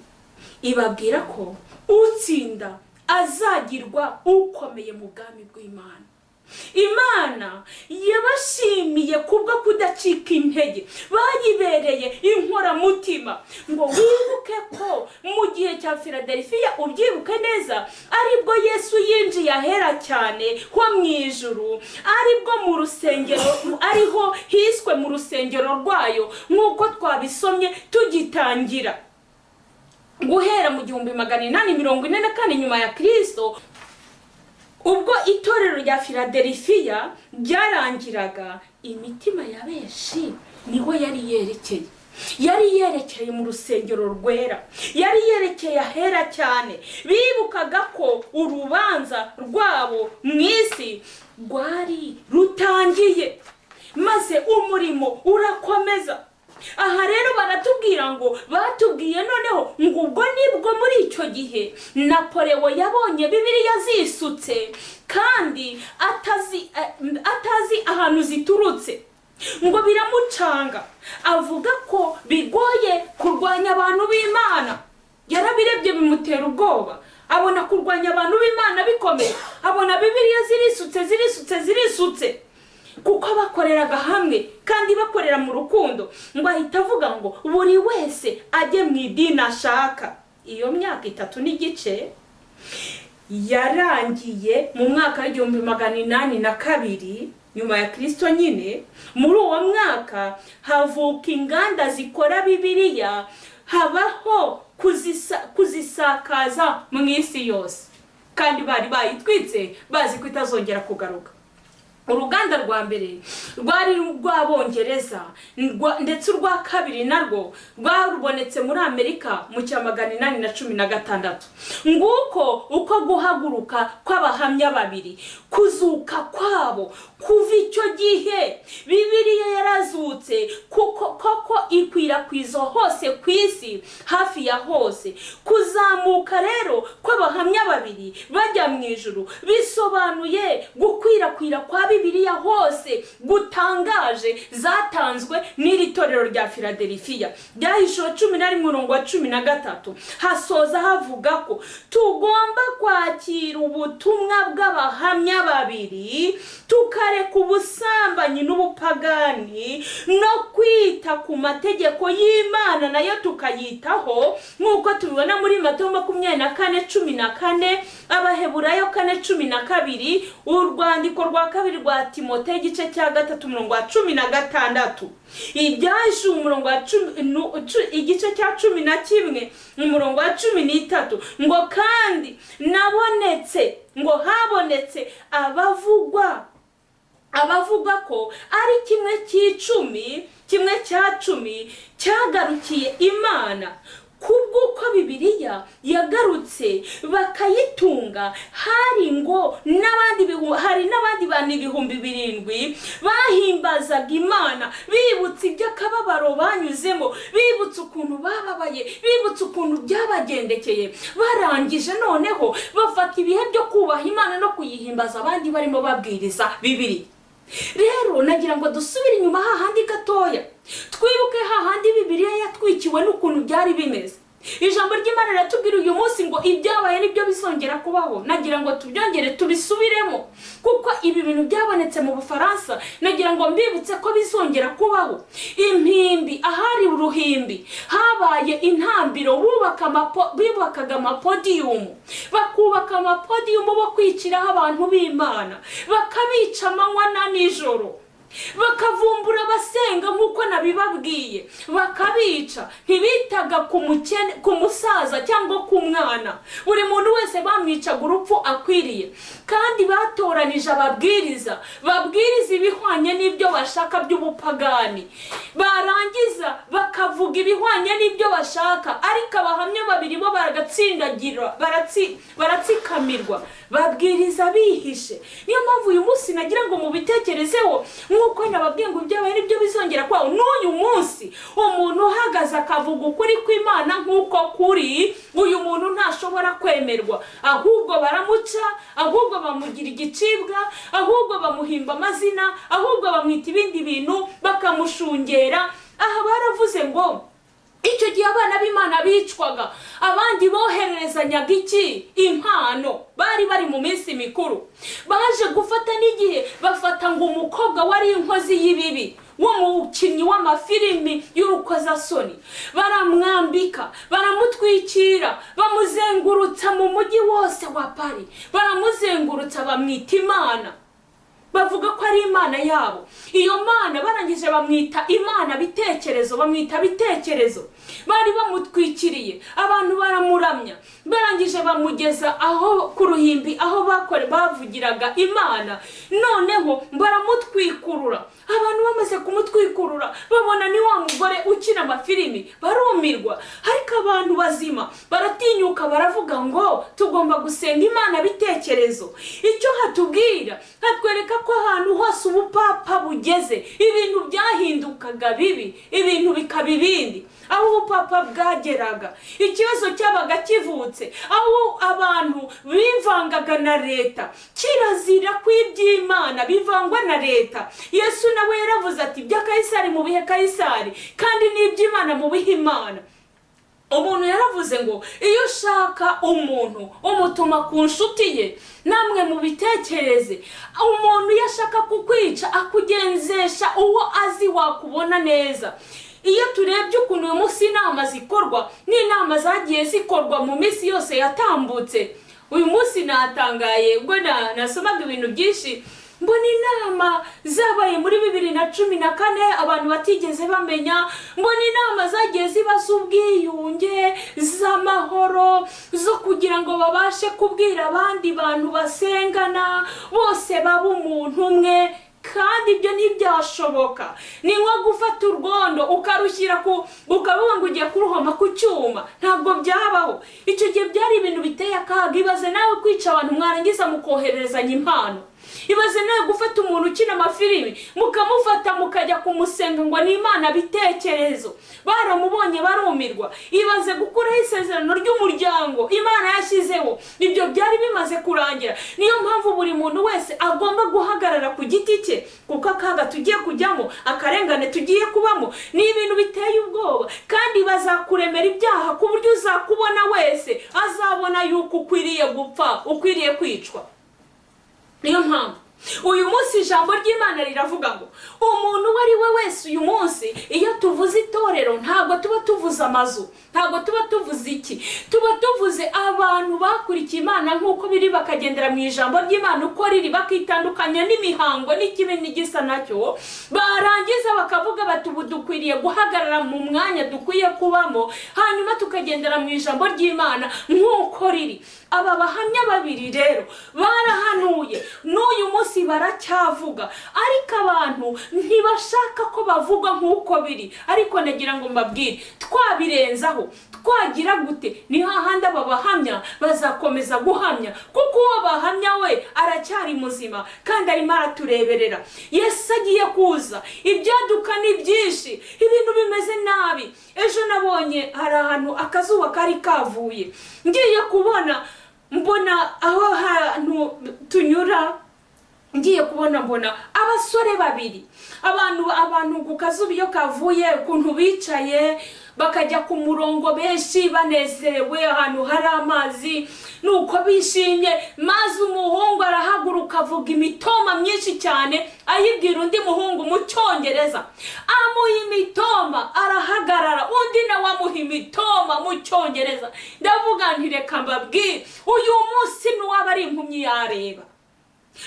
ibabwira ko utsinda azagirwa ukomeye mu bwami bw'Imana. Imana yabashimiye kubwo kudacika intege, bayibereye inkoramutima. Ngo wibuke ko mu gihe cya Philadelphia, ubyibuke neza, aribwo Yesu yinjiye ahera cyane ho mu ijuru, aribwo mu rusengero, ariho hiswe mu rusengero rwayo nk'uko twabisomye tugitangira guhera mu 1844 nyuma ya Kristo. Ubwo itorero rya Philadelphia ryarangiraga, imitima ya benshi niho yari yerekeye mu rusengero rwera, yari yerekeye ahera cyane. Bibukaga ko urubanza rwabo mu isi rwari rutangiye, maze umurimo urakomeza. Aha rero baratubwira ngo batubwiye noneho ngo ubwo nibwo muri icyo gihe Napoleon yabonye Bibiliya zisutse kandi atazi ahantu ziturutse, ngo biramucanga. Avuga ko bigoye kurwanya abantu b'Imana. Yarabirebye bimutera ubwoba, abona kurwanya abantu b'Imana bikomeye, abona Bibiliya zirisutse kuko bakoreraga hamwe kandi bakorera mu rukundo. Ngo ahita avuga ngo buri wese ajye mu idini ashaka. Iyo myaka 3 n'igice yarangiye mu mwaka w'1802 nyuma ya Kristo nyine. Muri uwo mwaka havuka inganda zikora Bibiliya, habaho kuzisakaza mu isi yose, kandi bari bayitwitse bazi ko itazongera kugaruka. uruganda rwa mbere rwari rw'Abongereza ndetse urwa kabiri narwo rwarubonetse muri Amerika mu cya 816. Nguko uko guhaguruka kw'abahamya babiri, kuzuka kwabo kuva icyo gihe Bibiliya yarazutse koko ikwirakwizo hose kwisi, hafi ya hose. Kuzamuka rero kw'abahamya babiri bajya mu ijuru bisobanuye gukwirakwira kwa Bibiliya hose gutangaje zatanzwe n'iri torero rya Philadelphia. Byahishuwe 11:13 hasoza havuga ko tugomba kwakira ubutumwa bw'abahamya babiri, tukareka ubusambanyi n'ubupagani no kwita ku mategeko y'Imana nayo tukayitaho, nk'uko tubibona muri Matayo 24:14, Abaheburayo 4:12, urwandiko rwa kabiri rwa Timoteyo igice cya 3:16. Ibyahishuwe igice cya 11:13 ngo kandi nabonetse, ngo habonetse abavuga ko ari kimwe cya cumi cyagarukiye Imana. Kubw'uko Bibiliya yagarutse bakayitunga, hari n'abandi bantu 7,000 bahimbazaga Imana, bibutse iby'akababaro banyuzemo, bibutse ukuntu bababaye, bibutse ukuntu byabagendekeye. Barangije noneho bafata ibihe byo kubaha Imana no kuyihimbaza, abandi barimo babwiriza Bibiliya. Rero nagira ngo dusubire inyuma hahandi gatoya, twibuke hahandi Bibiliya yatwikiwe n'ukuntu byari bimeze. Ijambo ry'Imana riratubwira uyu munsi ngo ibyabaye nibyo bizongera kubaho. Nagira ngo tubyongere tubisubiremo, kuko ibi bintu byabonetse mu Bufaransa. Nagira ngo mbibutse ko bizongera kubaho. Impimbi, ahari uruhimbi habaye intambiro, bubakaga amapodiyumu, bakubaka amapodiyumu bo kwiciraho abantu b'Imana, bakabica amanywa na nijoro, bakavumbura basenga nk'uko nabibabwiye, bakabica. Ntibitaga ku musaza cyangwa ku mwana, buri muntu wese bamwicaga urupfu akwiriye. Kandi batoranije babwiriza ibihwanye n'ibyo bashaka by'ubupagani, barangiza bakavuga ibihwanye n'ibyo bashaka, ariko abahamya babiri bo baragatsindagira, baratsikamirwa, babwiriza bihishe. Niyo mpamvu uyu munsi nagira ngo mubitekerezeho, nk'uko nababwiye ngo ibyabaye nibyo bizongera kwaho. N'uyu munsi umuntu uhagaze akavuga ukuri kw'Imana nk'uko kuri, uyu muntu ntashobora kwemerwa, ahubwo baramuca, ahubwo bamugira igicibwa, ahubwo bamuhimba amazina, ahubwo bamwita ibindi bintu, bakamushungera. Aha baravuze ngo icyo gihe abana b'Imana bicwaga, abandi bohererezanyaga impano, bari mu minsi mikuru. Baje gufata n'igihe bafata ngo umukobwa wari inkozi y'ibibi, w'umukinnyi w'amafilimi y'urukozasoni, baramwambika, baramutwikira, bamuzengurutsa mu mujyi wose wa Paris, baramuzengurutsa, bamwita Imana, bavuga ko ari Imana yabo. Iyo Mana barangije bamwita Imana bitekerezo, bari bamutwikiriye, abantu baramuramya. Barangije bamugeza aho ku ruhimbi, aho bavugiraga Imana, noneho baramutwikurura. Abantu bamaze kumutwikurura, babona ni wa mugore ukina amafilimi, barumirwa. Ariko abantu bazima baratinyuka, baravuga ngo tugomba gusenga Imana bitekerezo. Icyo hatubwira, hatwereka ko ahantu hose ubupapa bugeze, ibintu byahindukaga bibi, ibintu bikaba ibindi. Aho ubupapa bwageraga, ikibazo cyabaga kivutse, aho abantu bivangaga na leta, kirazira kw'iby'Imana bivangwa na leta. Yesu nawe yaravuze ati ibya Kayisari mu bihe Kayisari, kandi n'iby'Imana mu bihe Imana. Umuntu yaravuze ngo iyo ushaka umuntu umutuma ku nshuti ye, namwe mu bitekereze. Umuntu yashaka kukwica akugenzesha uwo azi wakubona neza. Iyo turebye ukuntu uyu munsi inama zikorwa, n'inama zagiye zikorwa mu minsi yose yatambutse, uyu munsi natangaye ubwo nasomaga ibintu byinshi, mbona inama zabaye muri 2014 abantu batigeze bamenya, mbona inama zagiye zibaza ubwiyunge, z'amahoro z'amahoro zo kugira ngo babashe kubwira abandi bantu basengana bose baba umuntu umwe. Kandi ibyo ntibyashoboka. Ni nko gufata urwondo ukarushyira ukavuga ngo ugiye kuruhoma ku cyuma, ntabwo byabaho. Icyo gihe byari ibintu biteye akaga. Ibaze nawe kwica abantu mwarangiza mukohererezanya impano. Ibaze nawe gufata umuntu ukina amafilimi mukamufata mukajya kumusenga ngo ni Imana bitekerezo, baramubonye barumirwa. Ibaze gukuraho isezerano ry'umuryango Imana yashyizeho. Ibyo byari bimaze kurangira. Niyo mpamvu buri muntu wese agomba guhagarara ku giti cye, kuko akaga tugiye kujyamo, akarengane tugiye kubamo ni ibintu biteye ubwoba. Kandi bazakuremera ibyaha ku buryo uzakubona wese azabona yuko ukwiriye gupfa, ukwiriye kwicwa. Niyo mpamvu uyu munsi ijambo ry'Imana riravuga ngo umuntu wari we wese uyu munsi, iyo tuvuze itorero ntabwo tuba tuvuze amazu, ntabwo tuba tuvuze iki, tuba tuvuze abantu bakurikiye Imana nk'uko biri, bakagendera mu ijambo ry'Imana uko riri, bakitandukanya n'imihango n'ikibi n'igisa nacyo, barangiza bakavuga bati ubu dukwiriye guhagarara mu mwanya dukwiye kubamo, hanyuma tukagendera mu ijambo ry'Imana nk'uko riri. Aba bahamya babiri rero barahanuye, n'uyu munsi baracyavuga, ariko abantu ntibashaka ko bavuga nk'uko biri. Ariko nagira ngo mbabwire, twabirenzaho twagira gute, ni hahandi aba bahamya bazakomeza guhamya, kuko uwo bahamya we aracyari muzima kandi arimo aratureberera. Yesu agiye kuza, ibyaduka ni byinshi, ibintu bimeze nabi. Ejo nabonye hari ahantu akazuba kari kavuye, ngiye kubona mbona aho hantu tunyura, ngiye kubona mbona abasore babiri, abantu ku kazuba iyo kavuye ukuntu bicaye bakajya ku murongo benshi banezerewe, ahantu hari amazi, nuko bishimye. Maze umuhungu arahaguruka avuga imitoma myinshi cyane, ayibwira undi muhungu mu Cyongereza, amuha imitoma, arahagarara, undi nawe amuha imitoma mu Cyongereza. Ndavuga nti reka mbabwire, uyu munsi n'uwaba ari impumyi yareba,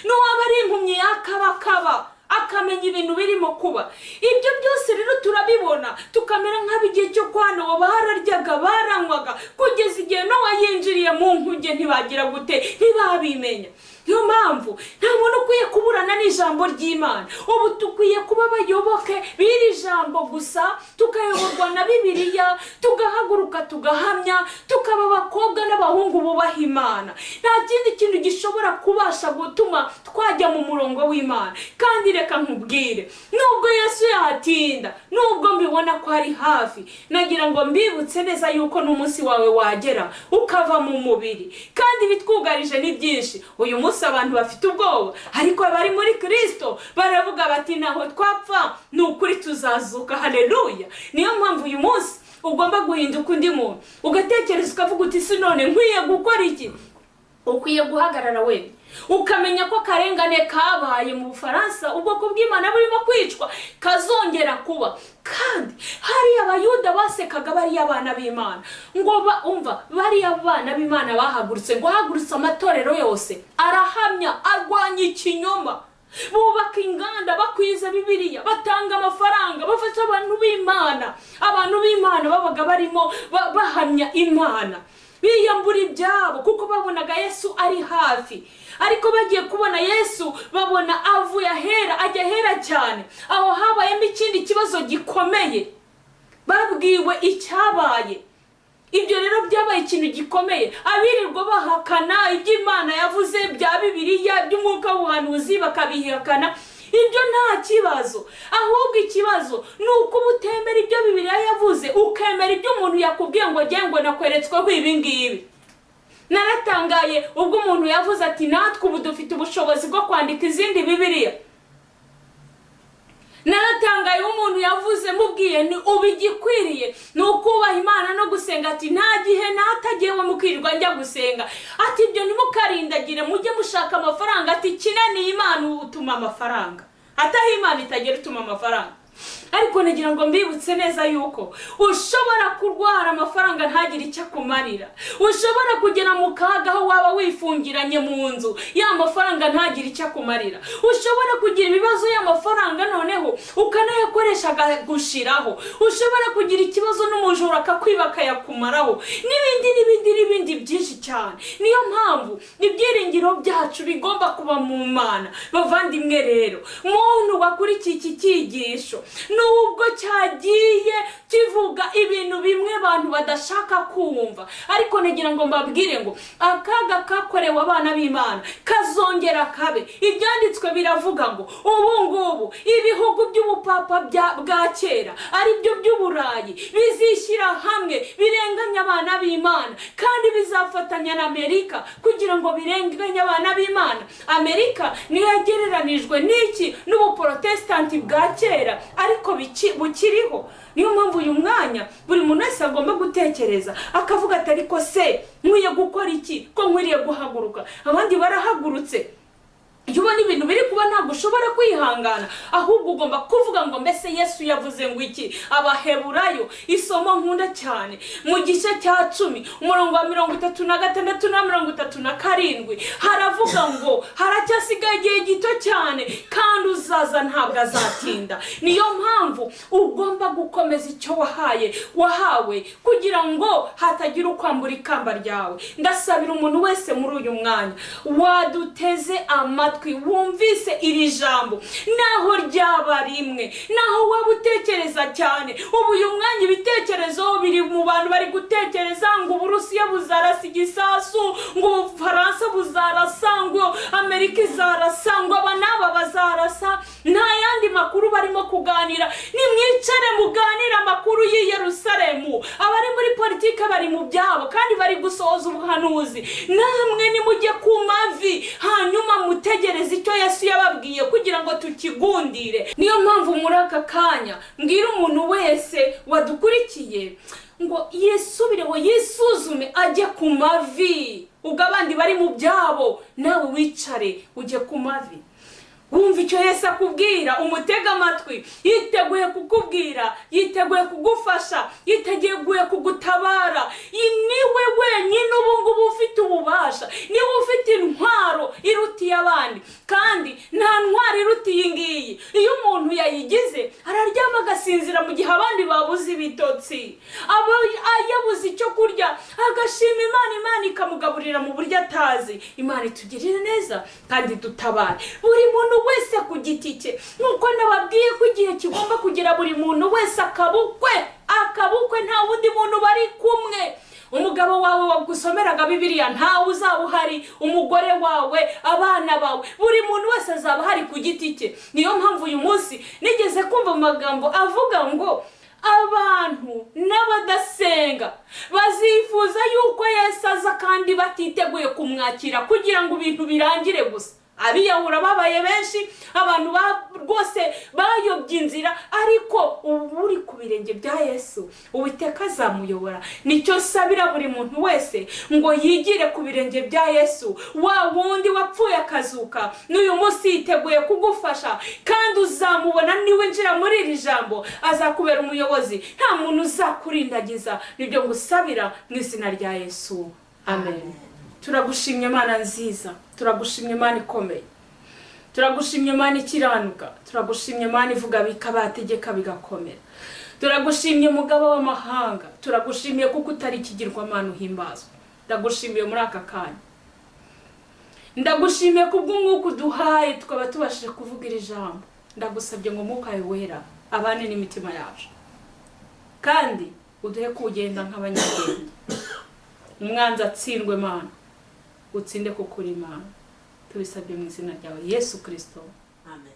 n'uwaba ari impumyi yakabakaba akamenya ibintu birimo kuba. Ibyo byose rero turabibona, tukamera nk'abigihe cyo kwa Nowa, bararyaga baranywaga kugeza igihe Nowa yinjiriye mu nkuge, ntibagira gute, ntibabimenya. Niyo mpamvu nta muntu ukwiye kuburana n'ijambo ry'Imana. Ubu tukwiye kuba abayoboke b'iri jambo gusa, tukayoborwa na Bibiliya, tugahaguruka tugahamya, tukaba abakobwa n'abahungu bubaha Imana. Nta kindi kintu gishobora kubasha gutuma twajya mu murongo w'Imana. Kandi reka nkubwire, nubwo Yesu yahatinda, nubwo mbibona ko ari hafi, nagira ngo mbibutse neza yuko n'umunsi wawe wagera ukava mu mubiri. Kandi bitwugarije ni byinshi. Uyu munsi abantu bafite ubwoba, ariko bari muri Kristo baravuga bati naho twapfa ni ukuri tuzazuka. Haleluya. Niyo mpamvu uyu munsi ugomba guhinduka undi muntu, ugatekereza ukavuga uti si none nkwiye gukora iki. Ukwiye guhagarara wewe ukamenya ko karengane kabaye mu Bufaransa, ubwoko bw'Imana burimo kwicwa, kazongera kuba. Kandi hari abayuda basekaga bari abana b'Imana, ngo umva bari abana b'Imana bahagurutse, ngo hagurutse amatorero yose arahamya, arwanya ikinyoma, bubaka inganda, bakwiza Bibiliya, batanga amafaranga, bafasha abantu b'Imana babaga barimo bahamya Imana, biyambura ibyabo kuko babonaga Yesu ari hafi. Ariko bagiye kubona Yesu, babona avuye ahera ajya ahera cyane. Aho habayemo ikindi kibazo gikomeye, babwiwe icyabaye. Ibyo rero byabaye ikintu gikomeye, abirirwa bahakana iby'Imana yavuze bya Bibiliya by'umwuka w'ubuhanuzi bakabihakana. Ibyo nta kibazo, ahubwo ikibazo ni uko utemera ibyo Bibiliya yavuze, ukemera ibyo umuntu yakubwiye ngo gengo nakweretsweho ibi ngibi. Naratangaye ubwo umuntu yavuze ati natwe ubu dufite ubushobozi bwo kwandika izindi Bibiliya. Naratangaye umuntu yavuze mubwiye ni ubigikwiriye ni ukubaha Imana no gusenga, ati nta gihe natagiyewe mukirirwa njya gusenga, ati ibyo ntimukarindagire mujye mushaka amafaranga, ati kinaniye Imana utuma amafaranga, ataho Imana itagera utuma amafaranga. ariko nagira ngo mbibutse neza yuko ushobora kurwara amafaranga ntagire icyo akumarira, ushobora kugera mu kaga aho waba wifungiranye mu nzu ya mafaranga ntagire icyo akumarira, ushobora kugira ibibazo y'amafaranga noneho ukanayakoresha gushiraho, ushobora kugira ikibazo n'umujura akakwiba akayakumaraho, n'ibindi byinshi cyane. Niyo mpamvu ibyiringiro byacu bigomba kuba mu Mana. Bavandimwe rero, muntu wakurikiye iki cyigisho nubwo cyagiye kivuga ibintu bimwe abantu badashaka kumva, ariko nagira ngo mbabwire ngo akaga kakorewe abana b'Imana kazongera kabe. Ibyanditswe biravuga ngo ubu ngubu ibihugu by'ubupapa bwa kera ari byo by'Uburayi bizishyira hamwe birenganya abana b'Imana, kandi bizafatanya na Amerika kugira ngo birenganye abana b'Imana. Amerika niyo yagereranijwe n'iki n'ubuprotestanti bwa kera, ariko bukiriho. Niyo mpamvu uyu mwanya buri muntu wese agomba gutekereza akavuga ati ariko se nkwiye gukora iki ko nkwiriye guhaguruka? Abandi barahagurutse. Iyo ubona ibintu biri kuba ntabwo ushobora kwihangana, ahubwo ugomba kuvuga ngo mbese Yesu yavuze ngo iki? Abaheburayo isomo nkunda cyane mu gice cya 10 umurongo wa 36 na 37 haravuga ngo haracyasigaye igihe gito cyane kandi uzaza ntabwo azatinda. Niyo mpamvu ugomba gukomeza icyo wahawe kugira ngo hatagira ukwambura ikamba ryawe. Ndasabira umuntu wese muri uyu mwanya waduteze amatwi wumvise iri jambo, naho ryaba rimwe, naho waba utekereza cyane. Ubu uyu mwanya ibitekerezo biri mu bantu bari gutekereza ngo Uburusiya buzarasa igisasu, ngo Ubufaransa buzarasa, ngo Amerika izarasa, ngo abanaba bazarasa. Nta yandi makuru barimo kuganira. Nimwicare muganira amakuru y'i Yerusalemu. Abari muri politike bari mu byabo kandi bari gusohoza ubuhanuzi. Namwe nimujye ku mavi hanyuma mutegereze icyo Yesu yababwiye kugira ngo tukigundire. Niyo mpamvu muri aka kanya mbwira umuntu wese wadukurikiye ngo yisubireho, yisuzume, ajye ku mavi. Ubwo abandi bari mu byabo, nawe wicare ujye ku mavi. Wumva icyo Yesu akubwira, umutega amatwi. Yiteguye kukubwira, yiteguye kugufasha, yiteguye kugutabara. Niwe wenyine ubu ngubu ufite ububasha, niwe ufite intwaro irutiye abandi, kandi nta ntwaro irutiye ingiyi. Iyo umuntu yayigize araryama agasinzira mu gihe abandi babuze ibitotsi, yabuze icyo kurya agashima Imana, Imana ikamugaburira mu buryo atazi. Imana itugirire neza kandi dutabare buri muntu wese ku giti cye, nuko nababwiye ko igihe kigomba kugira buri muntu wese akabukwe nta wundi muntu bari kumwe. Umugabo wawe wagusomeraga Bibiliya ntawe uzaba uhari, umugore wawe, abana bawe, buri muntu wese azaba hari ku giti cye. Niyo mpamvu uyu munsi nigeze kumva amagambo avuga ngo abantu n'abadasenga bazifuza yuko Yesu aza kandi batiteguye kumwakira kugira ngo ibintu birangire gusa. Abiyahura babaye benshi, abantu rwose bayobye inzira, ariko ubu uri ku birenge bya Yesu Uwiteka azamuyobora. Nicyo sabira buri muntu wese ngo yigire ku birenge bya Yesu, wa wundi wapfuye akazuka. N'uyu munsi yiteguye kugufasha kandi uzamubona niwinjira muri iri jambo, azakubera umuyobozi, nta muntu uzakurindagiza. Nibyo ngusabira mu izina rya Yesu, amen. Turagushimye Mana nziza, turagushimye Mana ikomeye, turagushimye Mana ikiranuka, turagushimye Mana ivuga bikabategeka bigakomera. Turagushimye mugabo w'amahanga, turagushimye kuko utari ikigirwa Mana uhimbazwa. Ndagushimiye muri aka kanya, ndagushimiye kubw'umwuka uduhaye tukaba tubashije kuvuga iri jambo. Ndagusabye ngo Mwuka wera abane n'imitima yacu, kandi uduhe kugenda nk'abanyabwenge. Umwanzi atsindwe Mana, utsinde kuko uri Imana. Tubisabye mu izina ryawe Yesu Kristo, amen.